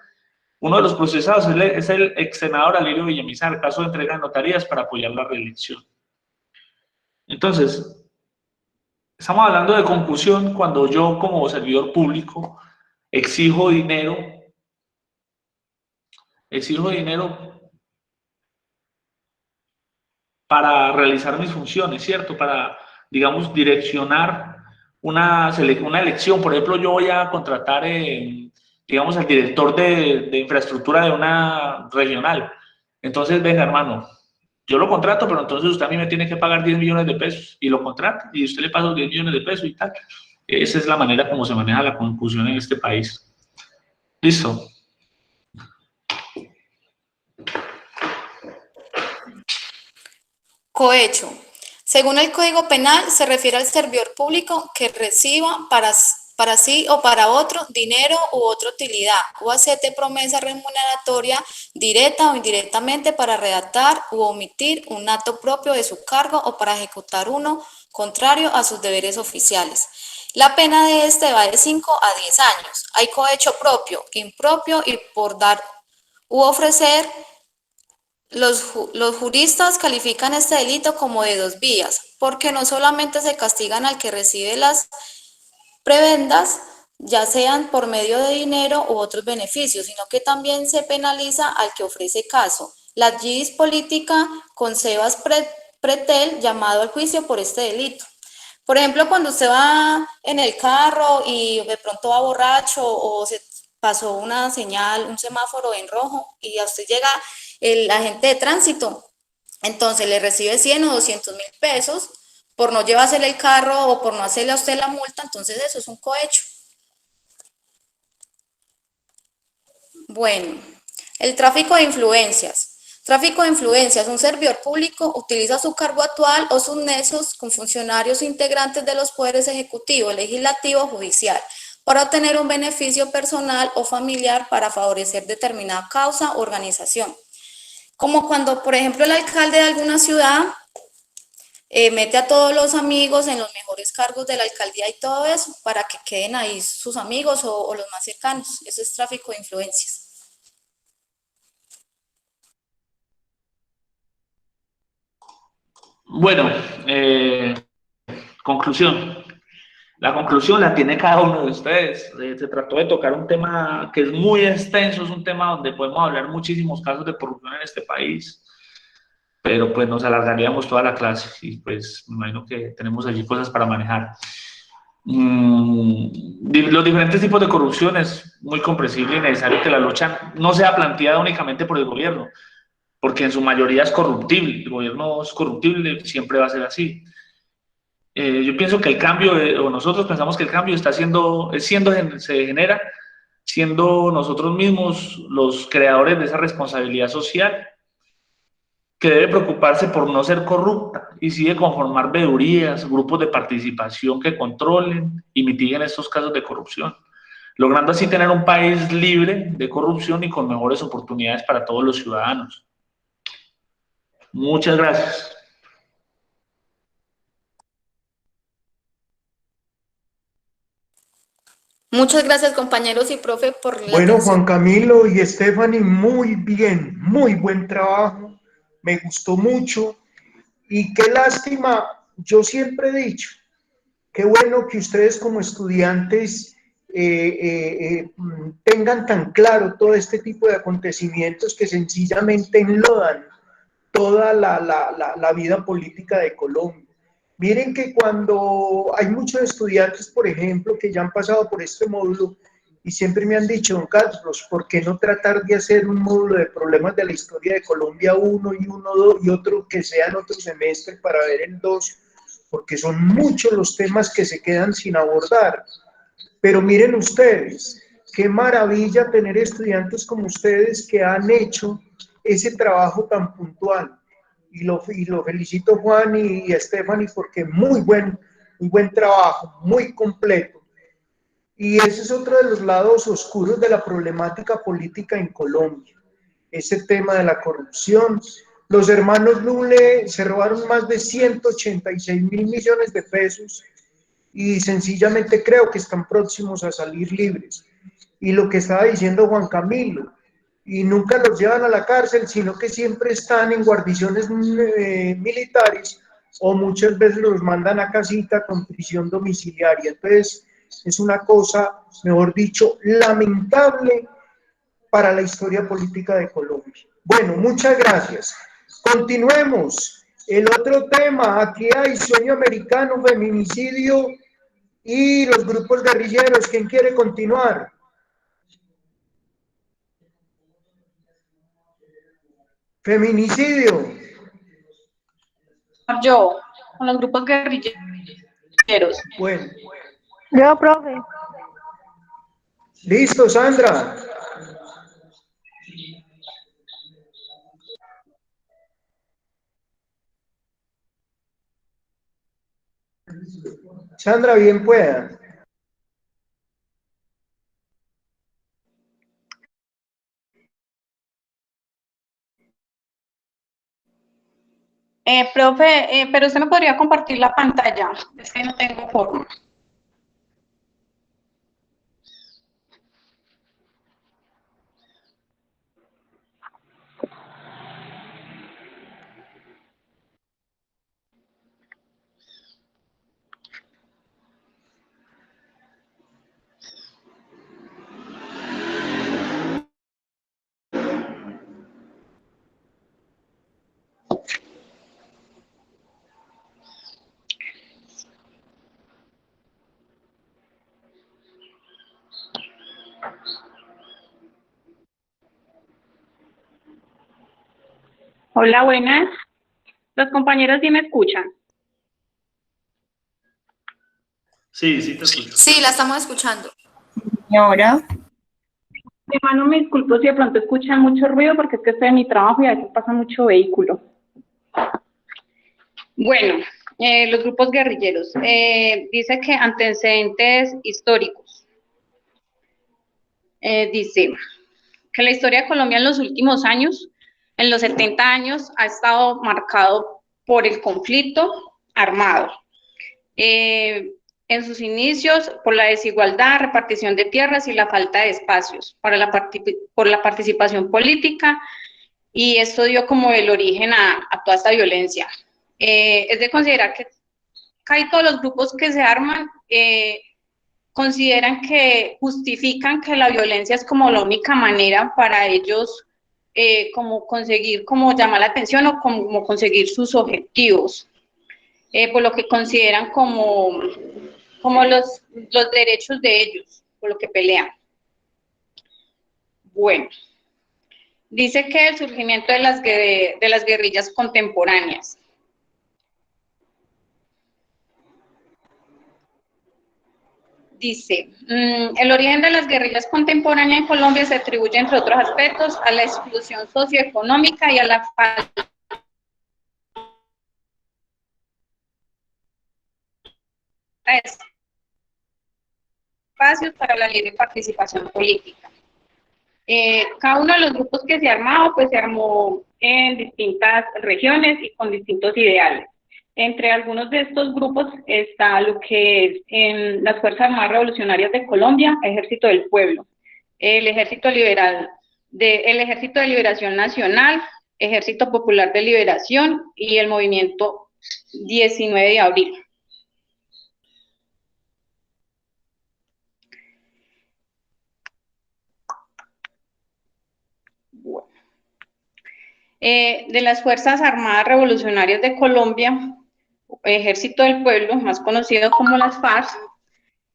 Uno de los procesados es el ex senador Alirio Villamizar, caso de entrega de notarías para apoyar la reelección. Entonces, estamos hablando de concusión cuando yo como servidor público exijo dinero para realizar mis funciones, ¿cierto? Para, digamos, direccionar una elección. Por ejemplo, yo voy a contratar, digamos, al director de infraestructura de una regional. Entonces, venga, hermano, yo lo contrato, pero entonces usted a mí me tiene que pagar 10 millones de pesos y lo contrata y usted le paga los 10 millones de pesos y tal. Esa es la manera como se maneja la concusión en este país. Listo. Cohecho. Según el Código Penal, se refiere al servidor público que reciba para sí o para otro dinero u otra utilidad o acepte promesa remuneratoria directa o indirectamente para redactar u omitir un acto propio de su cargo o para ejecutar uno contrario a sus deberes oficiales. La pena de este va de 5 a 10 años. Hay cohecho propio, impropio y por dar u ofrecer. Los juristas califican este delito como de 2 vías, porque no solamente se castigan al que recibe las prebendas, ya sean por medio de dinero u otros beneficios, sino que también se penaliza al que ofrece caso. La JIS política con Sebas Pretel llamado al juicio por este delito. Por ejemplo, cuando usted va en el carro y de pronto va borracho o se pasó una señal, un semáforo en rojo y a usted llega el agente de tránsito, entonces le recibe 100 o 200 mil pesos por no llevársele el carro o por no hacerle a usted la multa, entonces eso es un cohecho. Bueno, el tráfico de influencias. Tráfico de influencias. Un servidor público utiliza su cargo actual o sus nexos con funcionarios integrantes de los poderes ejecutivo, legislativo o judicial para obtener un beneficio personal o familiar para favorecer determinada causa o organización. Como cuando, por ejemplo, el alcalde de alguna ciudad mete a todos los amigos en los mejores cargos de la alcaldía y todo eso, para que queden ahí sus amigos o los más cercanos. Eso es tráfico de influencias. Bueno, conclusión. La conclusión la tiene cada uno de ustedes. Se trató de tocar un tema que es muy extenso, es un tema donde podemos hablar muchísimos casos de corrupción en este país, pero pues nos alargaríamos toda la clase y pues me imagino que tenemos allí cosas para manejar. Los diferentes tipos de corrupción es muy comprensible y necesario que la lucha no sea planteada únicamente por el gobierno, porque en su mayoría es corruptible. El gobierno es corruptible, siempre va a ser así. Yo pienso que el cambio, o nosotros pensamos que el cambio se genera siendo nosotros mismos los creadores de esa responsabilidad social que debe preocuparse por no ser corrupta y sigue conformar veedurías, grupos de participación que controlen y mitiguen estos casos de corrupción, logrando así tener un país libre de corrupción y con mejores oportunidades para todos los ciudadanos. Muchas gracias. Muchas gracias, compañeros y profe, por la Bueno, atención. Juan Camilo y Stephanie, muy bien, muy buen trabajo, me gustó mucho y qué lástima, yo siempre he dicho, qué bueno que ustedes como estudiantes tengan tan claro todo este tipo de acontecimientos que sencillamente enlodan toda la vida política de Colombia. Miren que cuando hay muchos estudiantes, por ejemplo, que ya han pasado por este módulo y siempre me han dicho, don Carlos, ¿por qué no tratar de hacer un módulo de problemas de la historia de Colombia 1 y 1, 2 y otro que sea en otro semestre para ver el 2? Porque son muchos los temas que se quedan sin abordar. Pero miren ustedes, qué maravilla tener estudiantes como ustedes que han hecho ese trabajo tan puntual. Y lo felicito, Juan y a Stephanie, porque muy buen trabajo, muy completo. Y ese es otro de los lados oscuros de la problemática política en Colombia, ese tema de la corrupción. Los hermanos Lule se robaron más de 186.000 millones de pesos y sencillamente creo que están próximos a salir libres. Y lo que estaba diciendo Juan Camilo, y nunca los llevan a la cárcel, sino que siempre están en guarniciones militares o muchas veces los mandan a casita con prisión domiciliaria. Entonces, es una cosa, mejor dicho, lamentable para la historia política de Colombia. Bueno, muchas gracias. Continuemos. El otro tema, aquí hay sueño americano, feminicidio y los grupos guerrilleros. ¿Quién quiere continuar? Feminicidio. Yo, con los grupos guerrilleros. Bueno. Yo, profe. Listo, Sandra. Sandra, bien pueda. Profe, pero usted me podría compartir la pantalla, es que no tengo forma. Hola, buenas. Los compañeros sí me escuchan. Sí, sí te escucho. Sí, la estamos escuchando. ¿Y ahora? Hermano, me disculpo si de pronto escuchan mucho ruido porque es que estoy en mi trabajo y a veces pasa mucho vehículo. Bueno, los grupos guerrilleros. Dice que antecedentes históricos. Dice que la historia de Colombia en los últimos años, en los 70 años, ha estado marcado por el conflicto armado. En sus inicios, por la desigualdad, repartición de tierras y la falta de espacios por la participación política, y esto dio como el origen a toda esta violencia. Es de considerar que casi todos los grupos que se arman consideran que justifican que la violencia es como la única manera para ellos como conseguir, como llamar la atención o como conseguir sus objetivos, por lo que consideran como los derechos de ellos, por lo que pelean. Bueno, dice que el surgimiento de las guerrillas contemporáneas. Dice, el origen de las guerrillas contemporáneas en Colombia se atribuye, entre otros aspectos, a la exclusión socioeconómica y a la falta de espacios para la libre participación política. Cada uno de los grupos que se armaba, pues se armó en distintas regiones y con distintos ideales. Entre algunos de estos grupos está lo que es en las Fuerzas Armadas Revolucionarias de Colombia, Ejército del Pueblo, el Ejército de Liberación Nacional, Ejército Popular de Liberación y el Movimiento 19 de Abril. Bueno. De las Fuerzas Armadas Revolucionarias de Colombia, Ejército del Pueblo, más conocido como las FARC,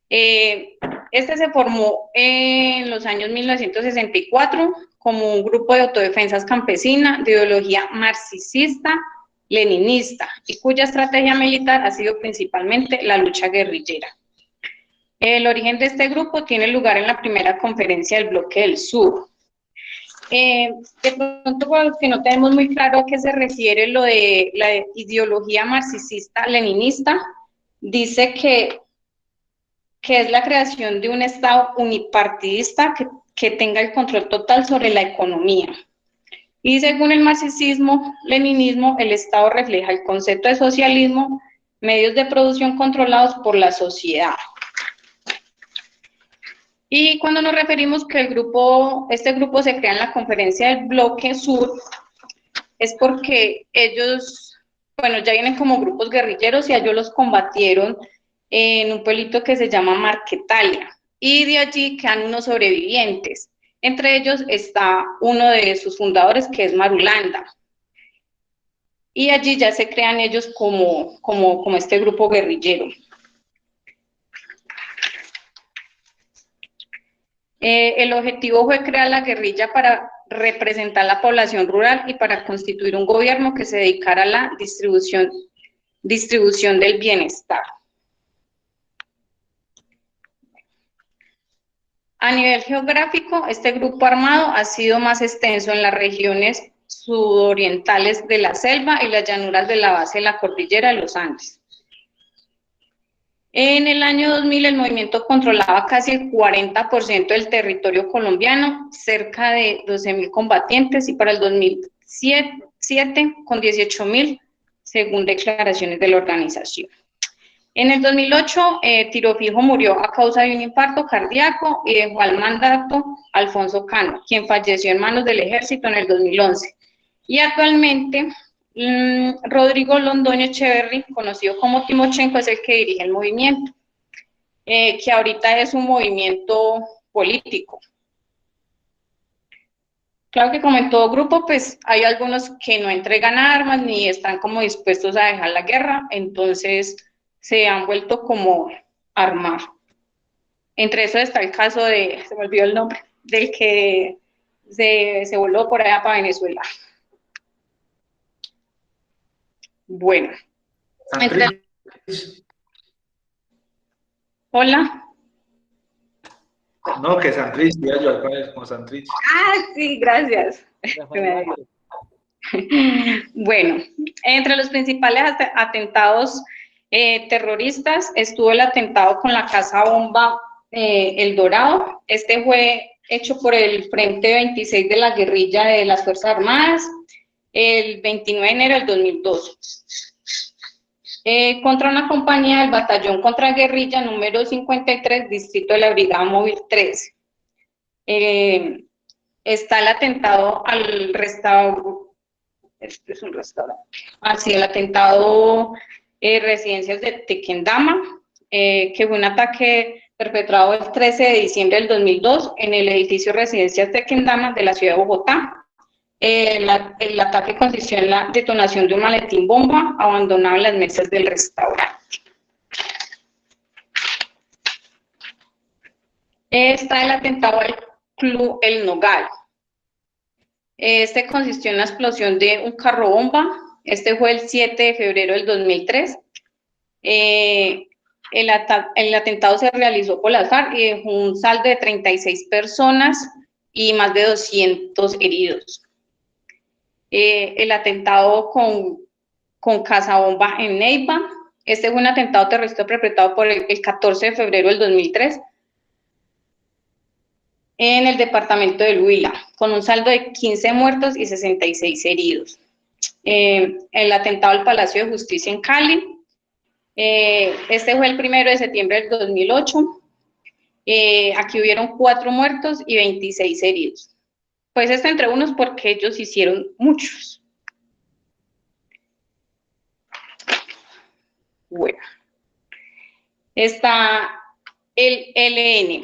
este se formó en los años 1964 como un grupo de autodefensas campesina de ideología marxista-leninista y cuya estrategia militar ha sido principalmente la lucha guerrillera. El origen de este grupo tiene lugar en la primera conferencia del Bloque del Sur. De pronto, por los que no tenemos muy claro a qué se refiere lo de la ideología marxista-leninista, dice que es la creación de un Estado unipartidista que tenga el control total sobre la economía. Y según el marxismo-leninismo, el Estado refleja el concepto de socialismo medios de producción controlados por la sociedad. Y cuando nos referimos que este grupo se crea en la conferencia del Bloque Sur, es porque ellos, bueno, ya vienen como grupos guerrilleros y a ellos los combatieron en un pueblito que se llama Marquetalia, y de allí quedan unos sobrevivientes. Entre ellos está uno de sus fundadores, que es Marulanda. Y allí ya se crean ellos como este grupo guerrillero. El objetivo fue crear la guerrilla para representar la población rural y para constituir un gobierno que se dedicara a la distribución del bienestar. A nivel geográfico, este grupo armado ha sido más extenso en las regiones sudorientales de la selva y las llanuras de la base de la cordillera de los Andes. En el año 2000 el movimiento controlaba casi el 40% del territorio colombiano, cerca de 12.000 combatientes, y para el 2007 con 18.000, según declaraciones de la organización. En el 2008, Tiro Fijo murió a causa de un infarto cardíaco y dejó al mandato Alfonso Cano, quien falleció en manos del ejército en el 2011. Y actualmente, Rodrigo Londoño Echeverry, conocido como Timochenko, es el que dirige el movimiento, que ahorita es un movimiento político. Claro que como en todo grupo, pues hay algunos que no entregan armas ni están como dispuestos a dejar la guerra, entonces se han vuelto como a armar. Entre eso está el caso de, se me olvidó el nombre, del que se voló por allá para Venezuela. Bueno. Hola. No, que Santrich, ya yo como Santrich. Ah, sí, gracias. Bueno, entre los principales atentados terroristas estuvo el atentado con la casa bomba El Dorado. Este fue hecho por el Frente 26 de la guerrilla de las Fuerzas Armadas el 29 de enero del 2002. Contra una compañía del Batallón Contraguerrilla número 53, distrito de la Brigada Móvil 13. Está el atentado al restaurante. Este es un restaurante. Así, el atentado Residencias de Tequendama, que fue un ataque perpetrado el 13 de diciembre del 2002 en el edificio Residencias Tequendama de la ciudad de Bogotá. El ataque consistió en la detonación de un maletín bomba abandonado en las mesas del restaurante. Está el atentado al Club El Nogal. Este consistió en la explosión de un carro bomba. Este fue el 7 de febrero del 2003. El atentado se realizó por la FARC y dejó un saldo de 36 personas y más de 200 heridos. El atentado con casa bomba en Neiva. Este fue un atentado terrorista perpetrado por el 14 de febrero del 2003 en el departamento del Huila, con un saldo de 15 muertos y 66 heridos. El atentado al Palacio de Justicia en Cali. Este fue el 1 de septiembre del 2008. Aquí hubieron 4 muertos y 26 heridos. Pues esto entre unos porque ellos hicieron muchos. Bueno. Está el ELN,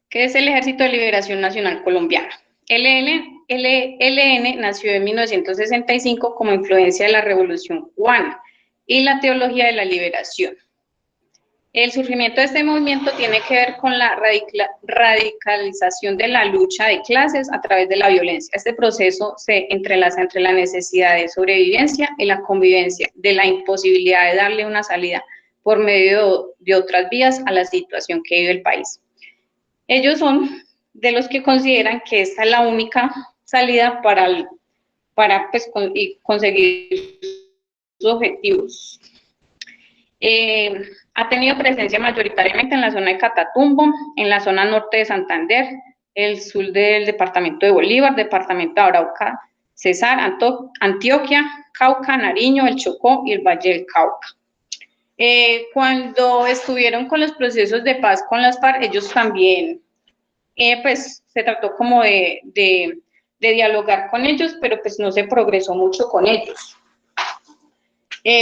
que es el Ejército de Liberación Nacional Colombiano. El ELN nació en 1965 como influencia de la Revolución Cubana y la teología de la liberación. El surgimiento de este movimiento tiene que ver con la radicalización de la lucha de clases a través de la violencia. Este proceso se entrelaza entre la necesidad de sobrevivencia y la convivencia, de la imposibilidad de darle una salida por medio de otras vías a la situación que vive el país. Ellos son de los que consideran que esta es la única salida para pues, conseguir sus objetivos. Ha tenido presencia mayoritariamente en la zona de Catatumbo, en la zona norte de Santander, el sur del departamento de Bolívar, departamento de Arauca, Cesar, Antioquia, Cauca, Nariño, el Chocó y el Valle del Cauca. Cuando estuvieron con los procesos de paz con las FARC, ellos también, pues se trató como de dialogar con ellos, pero pues no se progresó mucho con ellos.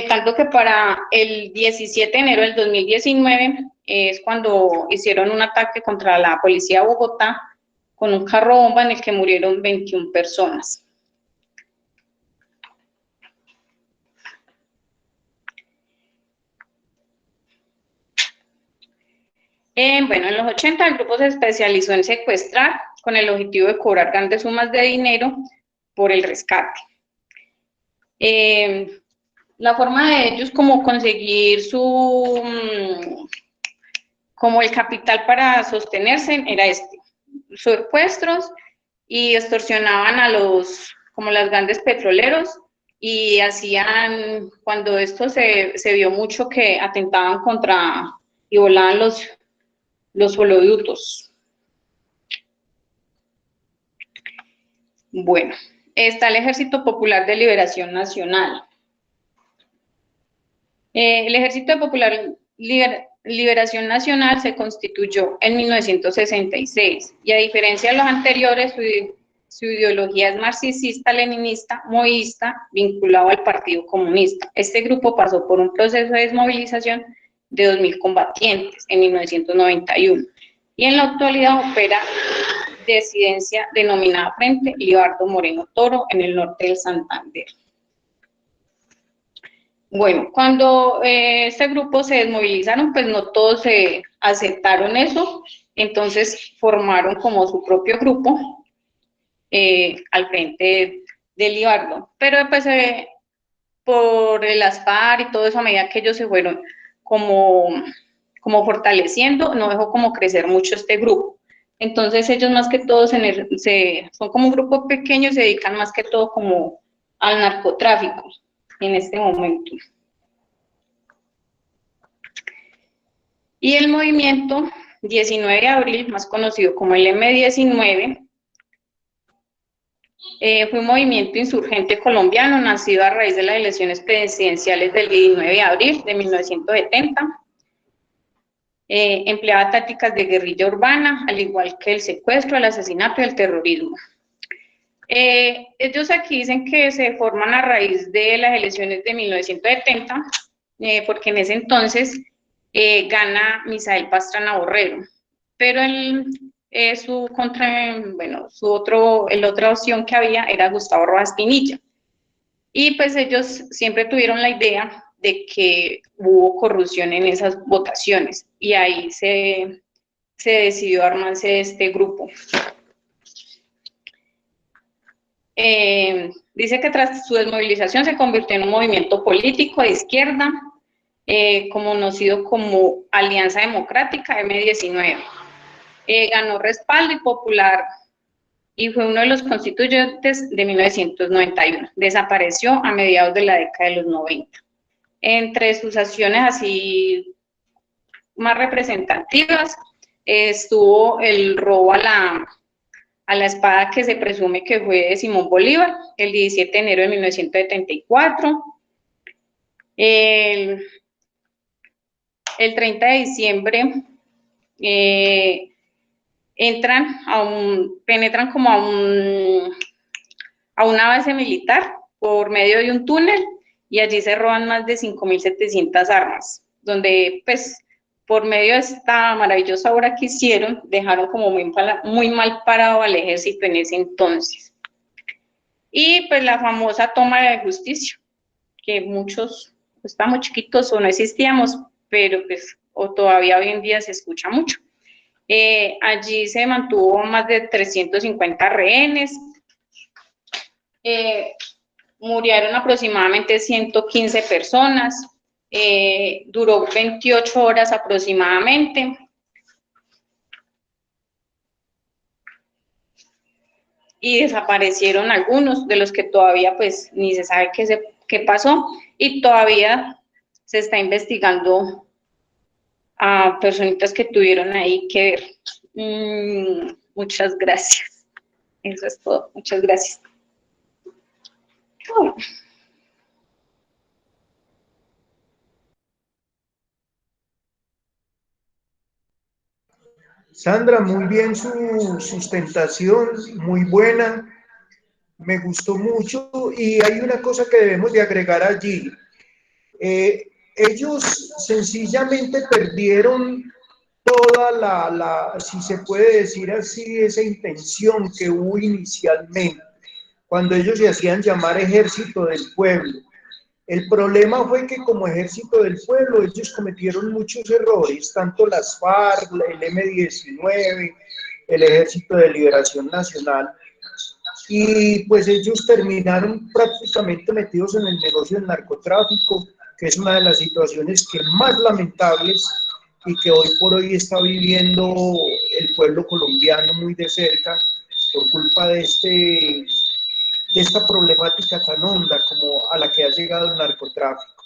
Tanto que para el 17 de enero del 2019 es cuando hicieron un ataque contra la policía de Bogotá con un carro bomba en el que murieron 21 personas. Bueno, en los 80 el grupo se especializó en secuestrar con el objetivo de cobrar grandes sumas de dinero por el rescate. La forma de ellos como conseguir como el capital para sostenerse era secuestros, y extorsionaban a como los grandes petroleros, y hacían, cuando esto se vio mucho, que atentaban contra y volaban los oleoductos. Bueno, está el Ejército Popular de Liberación Nacional. El Ejército Popular Liberación Nacional se constituyó en 1966 y, a diferencia de los anteriores, su ideología es marxista-leninista, maoísta, vinculado al Partido Comunista. Este grupo pasó por un proceso de desmovilización de 2.000 combatientes en 1991 y en la actualidad opera disidencia denominada Frente Libardo Moreno Toro en el norte del Santander. Bueno, cuando este grupo se desmovilizaron, pues no todos se aceptaron eso, entonces formaron como su propio grupo al frente de Libardo, pero pues por el FARC y todo eso, a medida que ellos se fueron como fortaleciendo, no dejó como crecer mucho este grupo. Entonces ellos más que todo son como un grupo pequeño y se dedican más que todo como al narcotráfico en este momento. Y el movimiento 19 de abril, más conocido como el M19, fue un movimiento insurgente colombiano nacido a raíz de las elecciones presidenciales del 19 de abril de 1970. Empleaba tácticas de guerrilla urbana, al igual que el secuestro, el asesinato y el terrorismo. Ellos aquí dicen que se forman a raíz de las elecciones de 1970, porque en ese entonces gana Misael Pastrana Borrero, pero la otra opción que había era Gustavo Rojas Pinilla. Y pues ellos siempre tuvieron la idea de que hubo corrupción en esas votaciones, y ahí se decidió armarse este grupo. Dice que tras su desmovilización se convirtió en un movimiento político de izquierda, conocido como Alianza Democrática M19. Ganó respaldo y popular y fue uno de los constituyentes de 1991. Desapareció a mediados de la década de los 90. Entre sus acciones así más representativas estuvo el robo a la espada que se presume que fue de Simón Bolívar, el 17 de enero de 1974. El 30 de diciembre penetran como a una base militar por medio de un túnel, y allí se roban más de 5.700 armas, donde pues por medio de esta maravillosa obra que hicieron, dejaron como muy mal parado al ejército en ese entonces. Y pues la famosa toma de justicia, que muchos estábamos chiquitos o no existíamos, pero pues todavía hoy en día se escucha mucho. Allí se mantuvo más de 350 rehenes, murieron aproximadamente 115 personas, duró 28 horas aproximadamente. Y desaparecieron algunos, de los que todavía pues ni se sabe qué pasó, y todavía se está investigando a personitas que tuvieron ahí que ver. Muchas gracias. Eso es todo. Muchas gracias. Sandra, muy bien su sustentación, muy buena, me gustó mucho y hay una cosa que debemos de agregar allí. Ellos sencillamente perdieron toda si se puede decir así, esa intención que hubo inicialmente, cuando ellos se hacían llamar Ejército del Pueblo. El problema fue que como Ejército del Pueblo ellos cometieron muchos errores, tanto las FARC, el M-19, el Ejército de Liberación Nacional, y pues ellos terminaron prácticamente metidos en el negocio del narcotráfico, que es una de las situaciones que más lamentables y que hoy por hoy está viviendo el pueblo colombiano muy de cerca por culpa de esta problemática tan honda como a la que ha llegado el narcotráfico.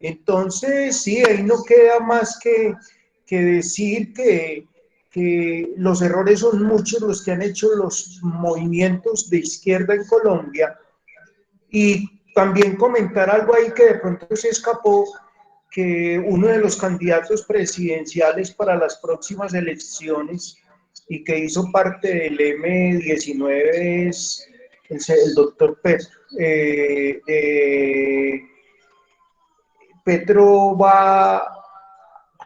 Entonces, sí, ahí no queda más que decir que los errores son muchos los que han hecho los movimientos de izquierda en Colombia, y también comentar algo ahí que de pronto se escapó, que uno de los candidatos presidenciales para las próximas elecciones y que hizo parte del M-19 es el doctor Petro. Petro va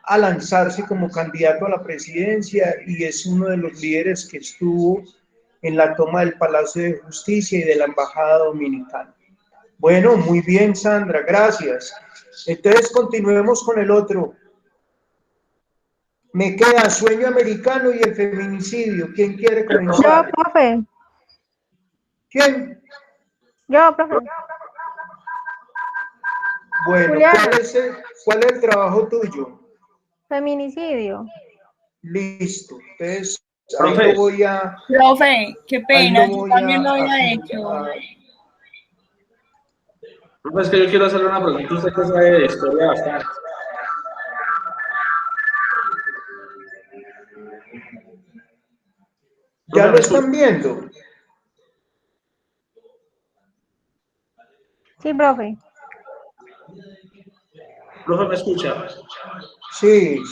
a lanzarse como candidato a la presidencia y es uno de los líderes que estuvo en la toma del Palacio de Justicia y de la Embajada Dominicana. Bueno, muy bien, Sandra, gracias. Entonces, continuemos con el otro. Me queda sueño americano y el feminicidio. ¿Quién quiere comenzar? Yo, profe. ¿Quién? Yo, profe. Bueno, Juliana. ¿cuál es el trabajo tuyo? Feminicidio. Listo. Entonces, ahí Profe. lo voy a... Profe, qué pena, yo también lo había a- hecho. Profe, es que yo quiero hacerle una pregunta, usted que sabe de historia bastante. ¿Ya lo están viendo? Sí, profe. Profe, ¿me escucha? Sí.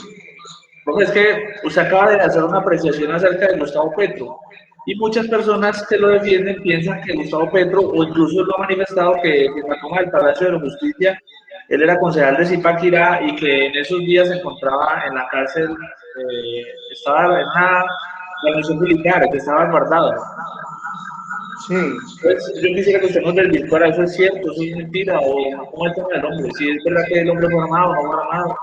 Profe, es que usted acaba de hacer una apreciación acerca de Gustavo Petro. Y muchas personas que lo defienden piensan que Gustavo Petro, o incluso lo ha manifestado, que en la toma del Palacio de la Justicia, él era concejal de Zipaquirá y que en esos días se encontraba en la cárcel, estaba en una guarnición militar, que estaba guardado. Sí. Pues, yo quisiera que usted nos desvirtuara, ¿eso es cierto, eso es mentira, o cómo es el tema del hombre? Si es verdad que el hombre fue armado o no fue armado.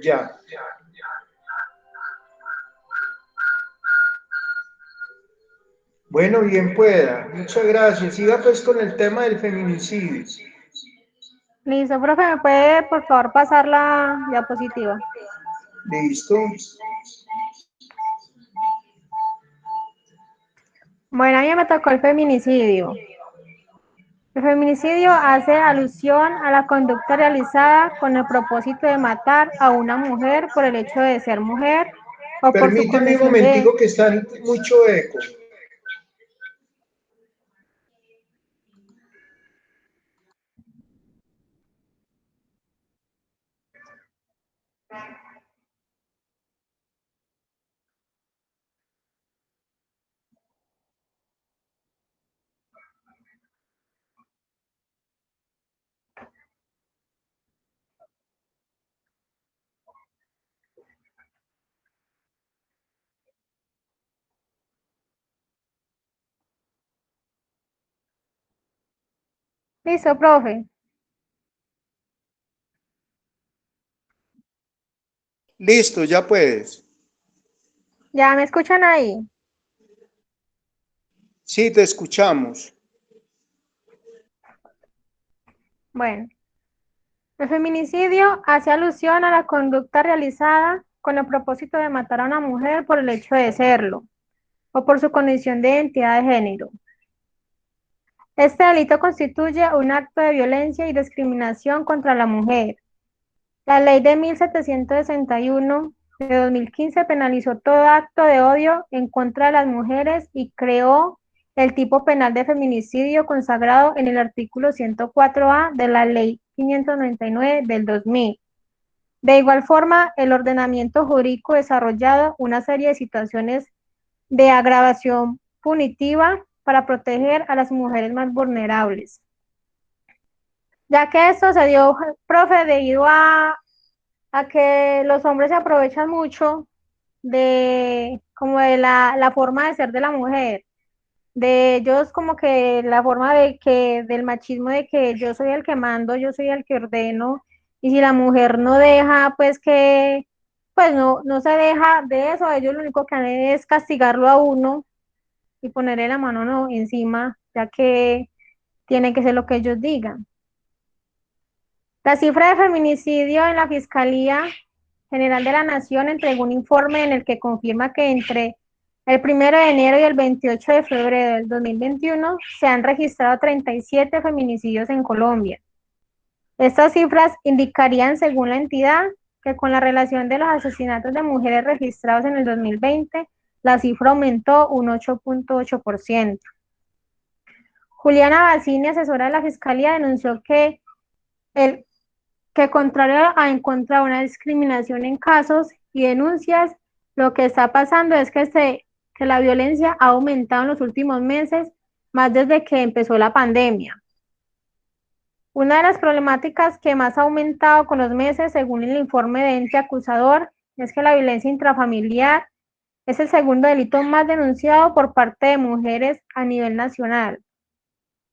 Ya. Bueno, bien pueda. Muchas gracias. Siga pues con el tema del feminicidio. Listo, profe, ¿me puede por favor pasar la diapositiva? Listo. Bueno, a mí me tocó el feminicidio. El feminicidio hace alusión a la conducta realizada con el propósito de matar a una mujer por el hecho de ser mujer o por su Permíteme un condición de... momentico que está mucho eco. Listo, profe. Listo, ya puedes. ¿Ya me escuchan ahí? Sí, te escuchamos. Bueno, el feminicidio hace alusión a la conducta realizada con el propósito de matar a una mujer por el hecho de serlo o por su condición de identidad de género. Este delito constituye un acto de violencia y discriminación contra la mujer. La ley de 1761 de 2015 penalizó todo acto de odio en contra de las mujeres y creó el tipo penal de feminicidio consagrado en el artículo 104A de la Ley 599 del 2000. De igual forma, el ordenamiento jurídico desarrollado una serie de situaciones de agravación punitiva para proteger a las mujeres más vulnerables. Ya que esto se dio, profe, debido a que los hombres se aprovechan mucho de como de la forma de ser de la mujer, de ellos como que la forma de que del machismo de que yo soy el que mando, yo soy el que ordeno, y si la mujer no deja, pues que pues no se deja de eso, ellos lo único que hacen es castigarlo a uno y ponerle la mano no encima, ya que tiene que ser lo que ellos digan. La cifra de feminicidio en la Fiscalía General de la Nación entregó un informe en el que confirma que entre el 1 de enero y el 28 de febrero del 2021 se han registrado 37 feminicidios en Colombia. Estas cifras indicarían, según la entidad, que con la relación de los asesinatos de mujeres registrados en el 2020, la cifra aumentó un 8.8%. Juliana Bassini, asesora de la Fiscalía, denunció que contrario a encontrar una discriminación en casos y denuncias, lo que está pasando es que la violencia ha aumentado en los últimos meses, más desde que empezó la pandemia. Una de las problemáticas que más ha aumentado con los meses, según el informe de ente acusador, es que la violencia intrafamiliar es el segundo delito más denunciado por parte de mujeres a nivel nacional.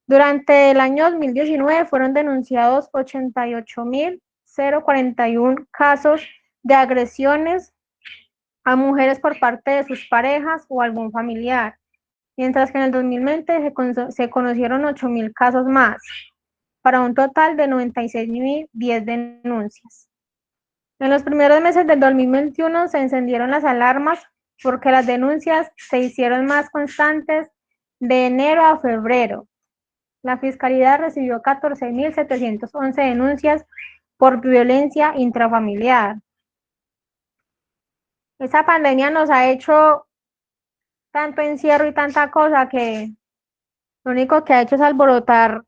Durante el año 2019 fueron denunciados 88.041 casos de agresiones a mujeres por parte de sus parejas o algún familiar, mientras que en el 2020 se conocieron 8.000 casos más, para un total de 96.010 denuncias. En los primeros meses del 2021 se encendieron las alarmas porque las denuncias se hicieron más constantes de enero a febrero. La Fiscalía recibió 14.711 denuncias por violencia intrafamiliar. Esa pandemia nos ha hecho tanto encierro y tanta cosa que lo único que ha hecho es alborotar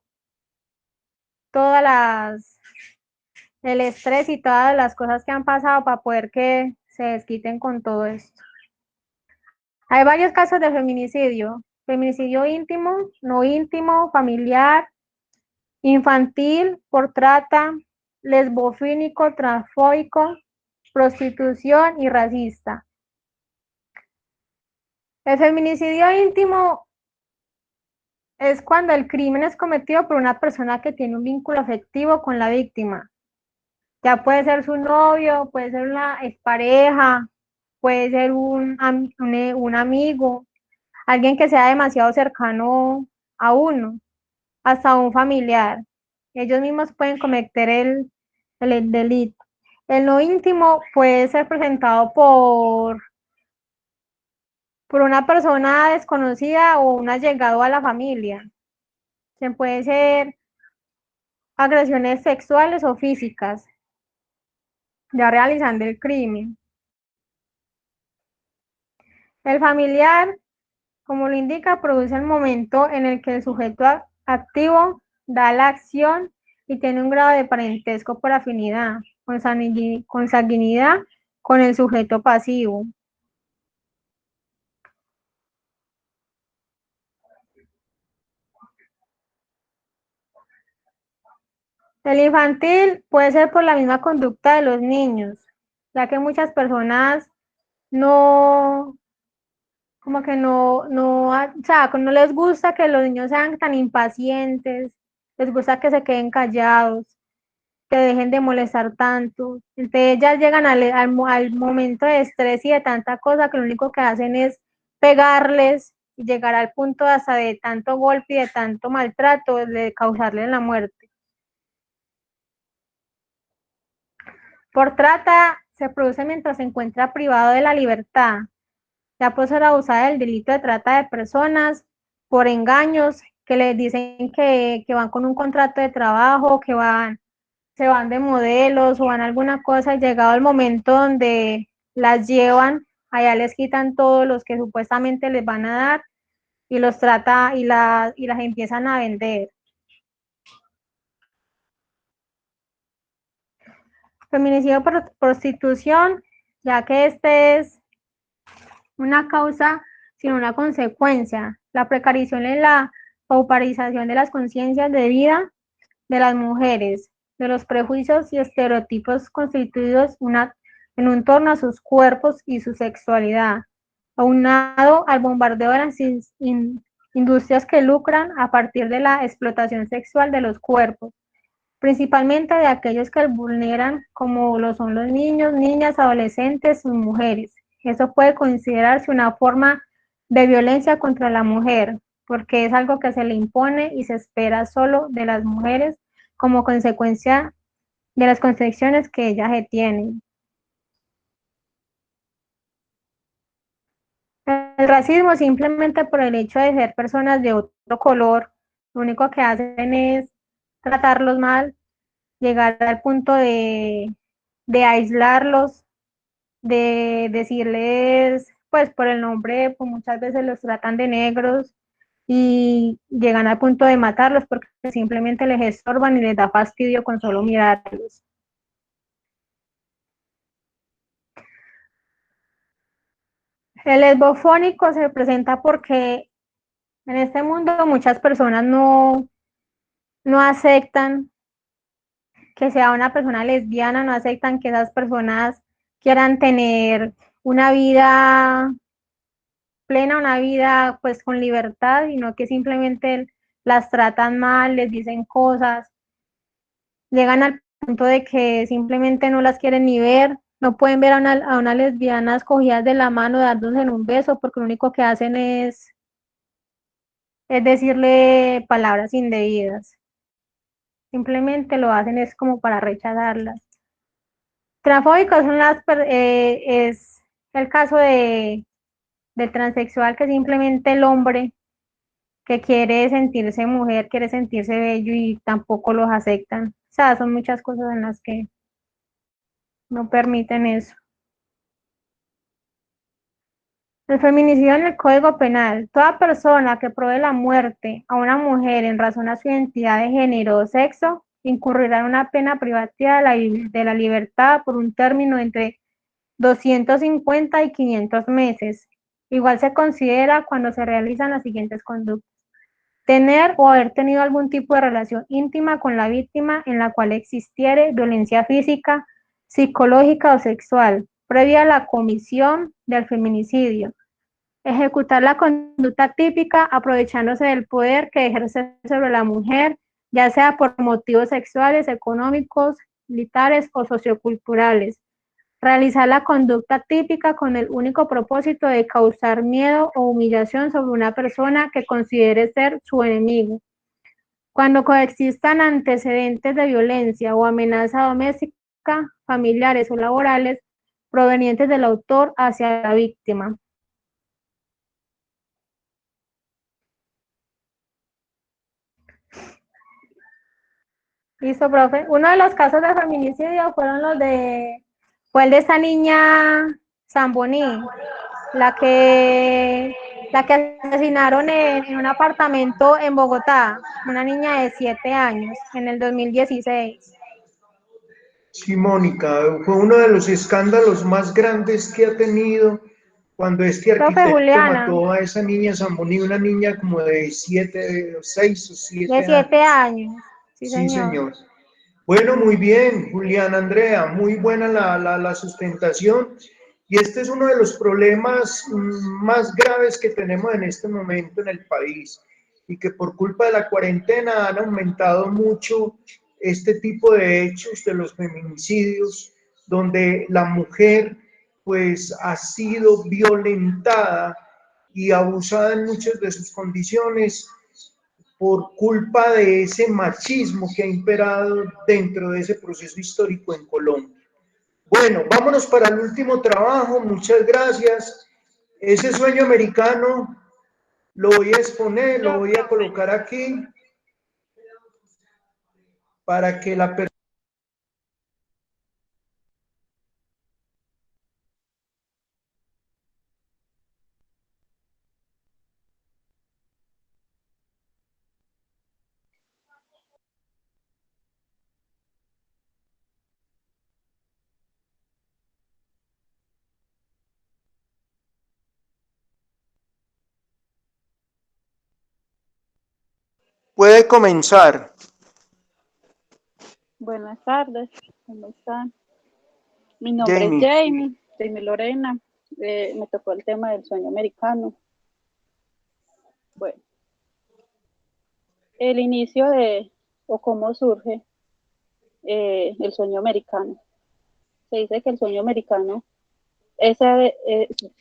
el estrés y todas las cosas que han pasado para poder que se desquiten con todo esto. Hay varios casos de feminicidio íntimo, no íntimo, familiar, infantil, por trata, lesbofílico, transfóbico, prostitución y racista. El feminicidio íntimo es cuando el crimen es cometido por una persona que tiene un vínculo afectivo con la víctima. Ya puede ser su novio, puede ser una expareja, puede ser un amigo, alguien que sea demasiado cercano a uno, hasta un familiar. Ellos mismos pueden cometer el delito. El no íntimo puede ser presentado por una persona desconocida o un allegado a la familia, quien puede ser agresiones sexuales o físicas, ya realizando el crimen. El familiar, como lo indica, produce el momento en el que el sujeto activo da la acción y tiene un grado de parentesco por afinidad, consanguinidad con el sujeto pasivo. El infantil puede ser por la misma conducta de los niños, ya que muchas personas no les gusta que los niños sean tan impacientes, les gusta que se queden callados, que dejen de molestar tanto. Entonces ellas llegan al momento de estrés y de tanta cosa que lo único que hacen es pegarles y llegar al punto hasta de tanto golpe y de tanto maltrato, de causarles la muerte. Por trata se produce mientras se encuentra privado de la libertad, ya por ser abusada del delito de trata de personas, por engaños, que les dicen que van con un contrato de trabajo, se van de modelos o van a alguna cosa, y llegado el momento donde las llevan, allá les quitan todos los que supuestamente les van a dar y los trata y las empiezan a vender. Feminicidio por prostitución, ya que este es una causa sino una consecuencia. La precarización y la pauperización de las conciencias de vida de las mujeres, de los prejuicios y estereotipos constituidos en un torno a sus cuerpos y su sexualidad, aunado al bombardeo de las industrias que lucran a partir de la explotación sexual de los cuerpos, principalmente de aquellos que vulneran, como lo son los niños, niñas, adolescentes y mujeres. Eso puede considerarse una forma de violencia contra la mujer, porque es algo que se le impone y se espera solo de las mujeres como consecuencia de las concepciones que ellas tienen. El racismo, simplemente por el hecho de ser personas de otro color, lo único que hacen es tratarlos mal, llegar al punto de aislarlos, de decirles, pues por el nombre, pues muchas veces los tratan de negros y llegan al punto de matarlos porque simplemente les estorban y les da fastidio con solo mirarlos. El lesbofónico se presenta porque en este mundo muchas personas no aceptan que sea una persona lesbiana, no aceptan que esas personas quieran tener una vida plena, una vida pues con libertad, y no que simplemente las tratan mal, les dicen cosas, llegan al punto de que simplemente no las quieren ni ver, no pueden ver a una lesbiana escogidas de la mano dándose en un beso, porque lo único que hacen es decirle palabras indebidas. Simplemente lo hacen es como para rechazarlas. Transfóbicos son es el caso del transexual, que simplemente el hombre que quiere sentirse mujer, quiere sentirse bello y tampoco los aceptan. O sea, son muchas cosas en las que no permiten eso. El feminicidio en el Código Penal. Toda persona que provee la muerte a una mujer en razón a su identidad de género o sexo incurrirá en una pena privativa de la libertad por un término entre 250 y 500 meses. Igual se considera cuando se realizan las siguientes conductas: tener o haber tenido algún tipo de relación íntima con la víctima en la cual existiere violencia física, psicológica o sexual, previa a la comisión del feminicidio. Ejecutar la conducta típica aprovechándose del poder que ejerce sobre la mujer, ya sea por motivos sexuales, económicos, militares o socioculturales. Realizar la conducta típica con el único propósito de causar miedo o humillación sobre una persona que considere ser su enemigo. Cuando coexistan antecedentes de violencia o amenaza doméstica, familiares o laborales provenientes del autor hacia la víctima. Listo, profe. Uno de los casos de feminicidio fue el de esta niña Zamboní, la que asesinaron en un apartamento en Bogotá, una niña de 7 años, en el 2016. Sí, Mónica, fue uno de los escándalos más grandes que ha tenido cuando este Profe arquitecto Juliana, mató a esa niña Zamboní, una niña como de 6 o 7 de 7 años. años. Sí, Sí, señor. señor. Bueno, muy bien, Julián, Andrea, muy buena la sustentación. Y este es uno de los problemas más graves que tenemos en este momento en el país, y que por culpa de la cuarentena han aumentado mucho este tipo de hechos de los feminicidios, donde la mujer pues ha sido violentada y abusada en muchas de sus condiciones por culpa de ese machismo que ha imperado dentro de ese proceso histórico en Colombia. Bueno, vámonos para el último trabajo, muchas gracias. Ese sueño americano lo voy a exponer, lo voy a colocar aquí para que la persona... Puede comenzar. Buenas tardes, ¿cómo están? Mi nombre es Jamie. Jamie Lorena. Me tocó el tema del sueño americano. Bueno, el inicio o cómo surge el sueño americano. Se dice que el sueño americano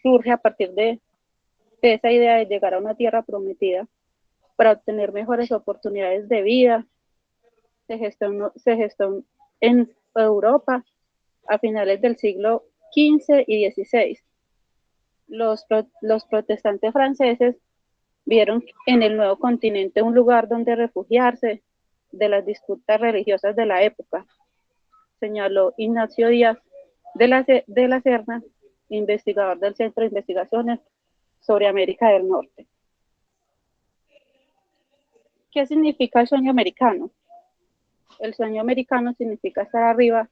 surge a partir de esa idea de llegar a una tierra prometida para obtener mejores oportunidades de vida. Se gestó en Europa a finales del siglo XV y XVI. Los protestantes franceses vieron en el nuevo continente un lugar donde refugiarse de las disputas religiosas de la época, señaló Ignacio Díaz de la Serna, investigador del Centro de Investigaciones sobre América del Norte. ¿Qué significa el sueño americano? El sueño americano significa estar arriba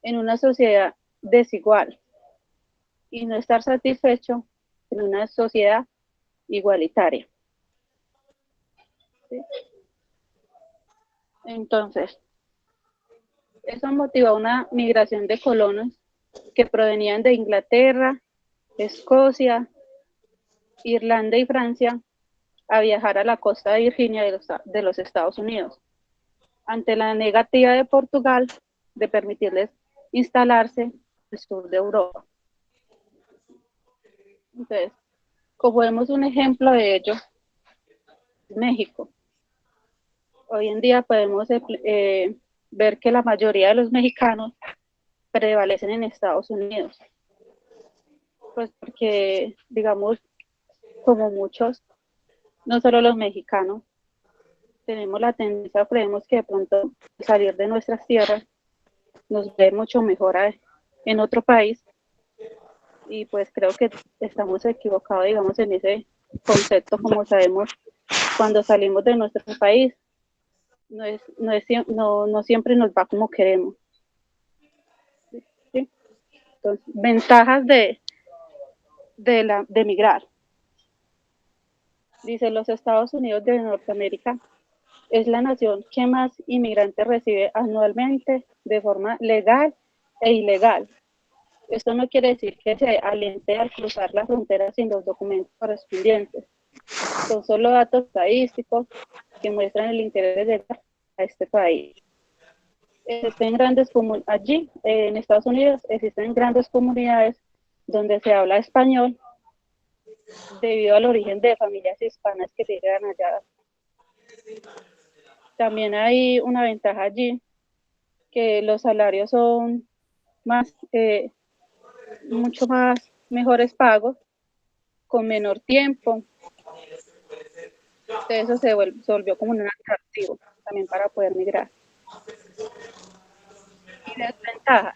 en una sociedad desigual y no estar satisfecho en una sociedad igualitaria. ¿Sí? Entonces, eso motivó una migración de colonos que provenían de Inglaterra, Escocia, Irlanda y Francia a viajar a la costa de Virginia de los Estados Unidos, ante la negativa de Portugal de permitirles instalarse en el sur de Europa. Entonces, como vemos un ejemplo de ello, México. Hoy en día podemos ver que la mayoría de los mexicanos prevalecen en Estados Unidos. Pues porque, digamos, como muchos, no solo los mexicanos, tenemos la tendencia, creemos que de pronto salir de nuestras tierras nos ve mucho mejor en otro país, y pues creo que estamos equivocados, digamos, en ese concepto. Como sabemos, cuando salimos de nuestro país, no siempre nos va como queremos. ¿Sí? Entonces, ventajas de migrar. Dice, los Estados Unidos de Norteamérica es la nación que más inmigrantes recibe anualmente de forma legal e ilegal. Esto no quiere decir que se aliente al cruzar la frontera sin los documentos correspondientes. Son solo datos estadísticos que muestran el interés de llegar a este país. Allí, en Estados Unidos, existen grandes comunidades donde se habla español debido al origen de familias hispanas que llegan allá. También hay una ventaja allí, que los salarios son mucho más mejores pagos, con menor tiempo. Entonces eso se volvió como un atractivo también para poder migrar. Y desventajas.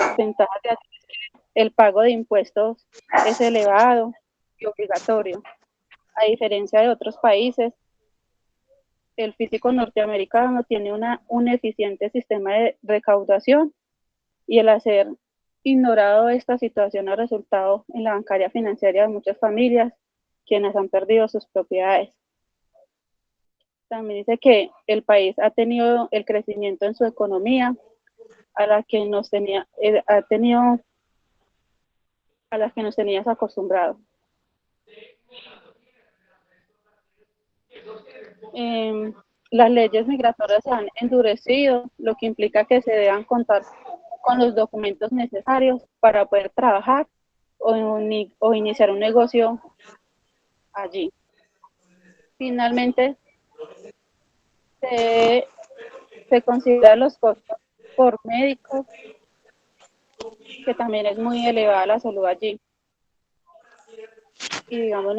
Desventajas de el pago de impuestos es elevado y obligatorio. A diferencia de otros países, el físico norteamericano tiene un eficiente sistema de recaudación, y el hacer ignorado esta situación ha resultado en la bancaria financiera de muchas familias, quienes han perdido sus propiedades. También dice que el país ha tenido el crecimiento en su economía a la que nos tenías acostumbrados. Las leyes migratorias se han endurecido, lo que implica que se deban contar con los documentos necesarios para poder trabajar o iniciar un negocio allí. Finalmente, se consideran los costos por médicos, que también es muy elevada la salud allí. Y digamos,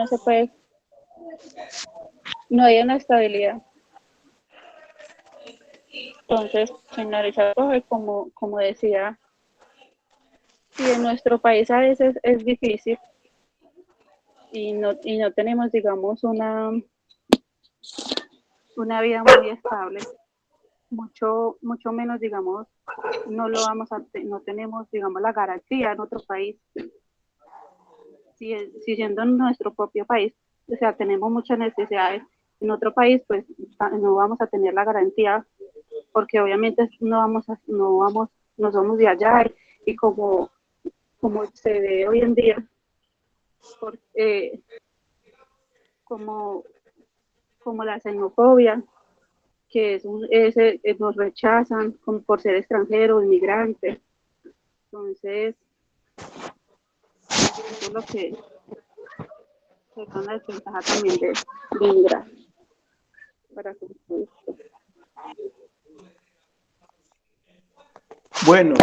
no hay una estabilidad. Entonces, finalizar, como decía, si en nuestro país a veces es difícil y no tenemos, digamos, una vida muy estable, mucho menos, digamos, no tenemos, digamos, la garantía en otro país. Si siendo en nuestro propio país o sea, tenemos muchas necesidades. En otro país, pues no vamos a tener la garantía, porque obviamente no somos de allá, y como se ve hoy en día, como la xenofobia, que nos rechazan por ser extranjeros, inmigrantes. Entonces, eso es lo que es una desventaja también de migrar para concluir. Bueno,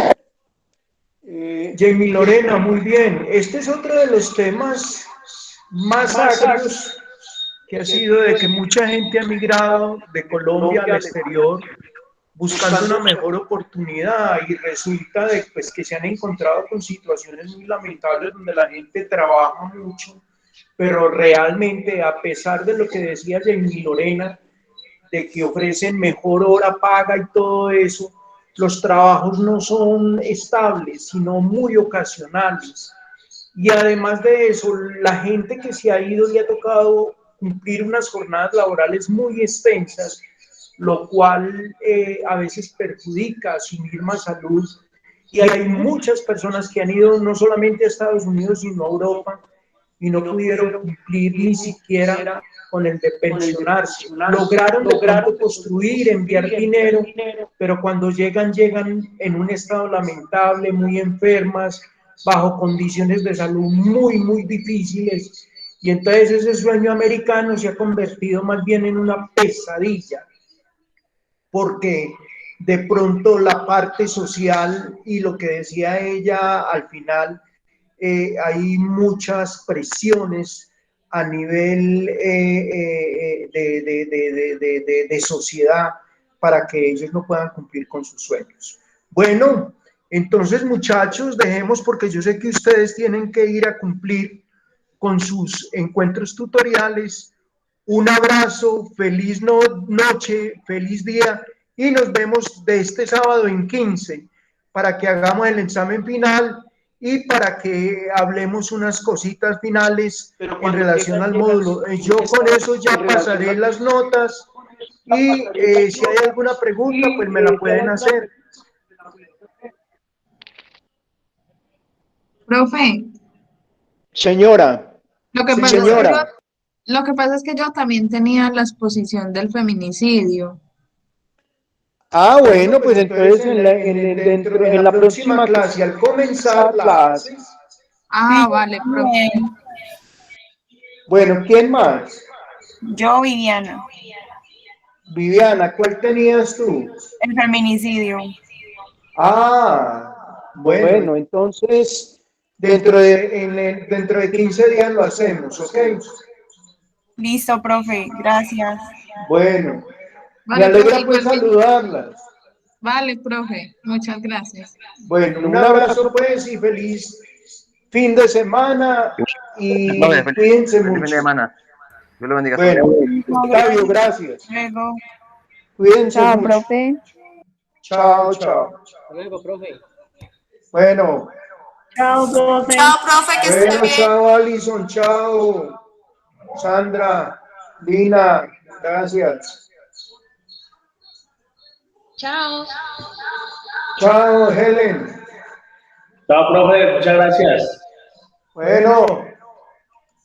Jamie Lorena, muy bien. Este es otro de los temas más agrios que ha sido de que mucha gente ha migrado de Colombia al exterior buscando una mejor oportunidad y resulta de, pues, que se han encontrado con situaciones muy lamentables donde la gente trabaja mucho, pero realmente, a pesar de lo que decía Jamie Lorena, de que ofrecen mejor hora paga y todo eso, los trabajos no son estables, sino muy ocasionales. Y además de eso, la gente que se ha ido y ha tocado cumplir unas jornadas laborales muy extensas, lo cual a veces perjudica a su misma salud. Y hay muchas personas que han ido no solamente a Estados Unidos, sino a Europa, y no pudieron cumplir ni siquiera con el de pensionarse. Lograron de pronto construir, enviar dinero, pero cuando llegan en un estado lamentable, muy enfermas, bajo condiciones de salud muy, muy difíciles. Y entonces ese sueño americano se ha convertido más bien en una pesadilla, porque de pronto la parte social y lo que decía ella al final, hay muchas presiones a nivel de sociedad para que ellos no puedan cumplir con sus sueños. Bueno, entonces muchachos, dejemos, porque yo sé que ustedes tienen que ir a cumplir con sus encuentros tutoriales. Un abrazo, feliz noche, feliz día, y nos vemos de este sábado en 15 para que hagamos el examen final y para que hablemos unas cositas finales en relación al módulo. Yo con eso ya pasaré las notas y si hay alguna pregunta, pues me la pueden hacer. Profe, Señora, lo que sí, pasa señora. lo que pasa es que yo también tenía la exposición del feminicidio. Ah, bueno, pues entonces en la próxima clase, al comenzar, la haces. Ah, vale, profe. Bueno, ¿quién más? Yo, Viviana. Viviana, ¿cuál tenías tú? El feminicidio. Ah, bueno, entonces dentro de 15 días lo hacemos, ¿ok? Listo, profe. Gracias. Bueno, me Vale, alegra profe, pues saludarlas. Vale, profe. Muchas gracias. Bueno, un abrazo pues y feliz fin de semana y cuídense mucho. Fin de semana. Dios lo bendiga. Bueno, Octavio, gracias. Luego. Cuídense Chao, mucho. profe. Chao, chao. Hasta luego, profe. Bueno. Chao, profe. Chao, profe, que esté Bueno, bien. chao, Alison, chao. Sandra, Lina, gracias. Chao. Chao, Helen. Chao, profe, muchas gracias. Bueno.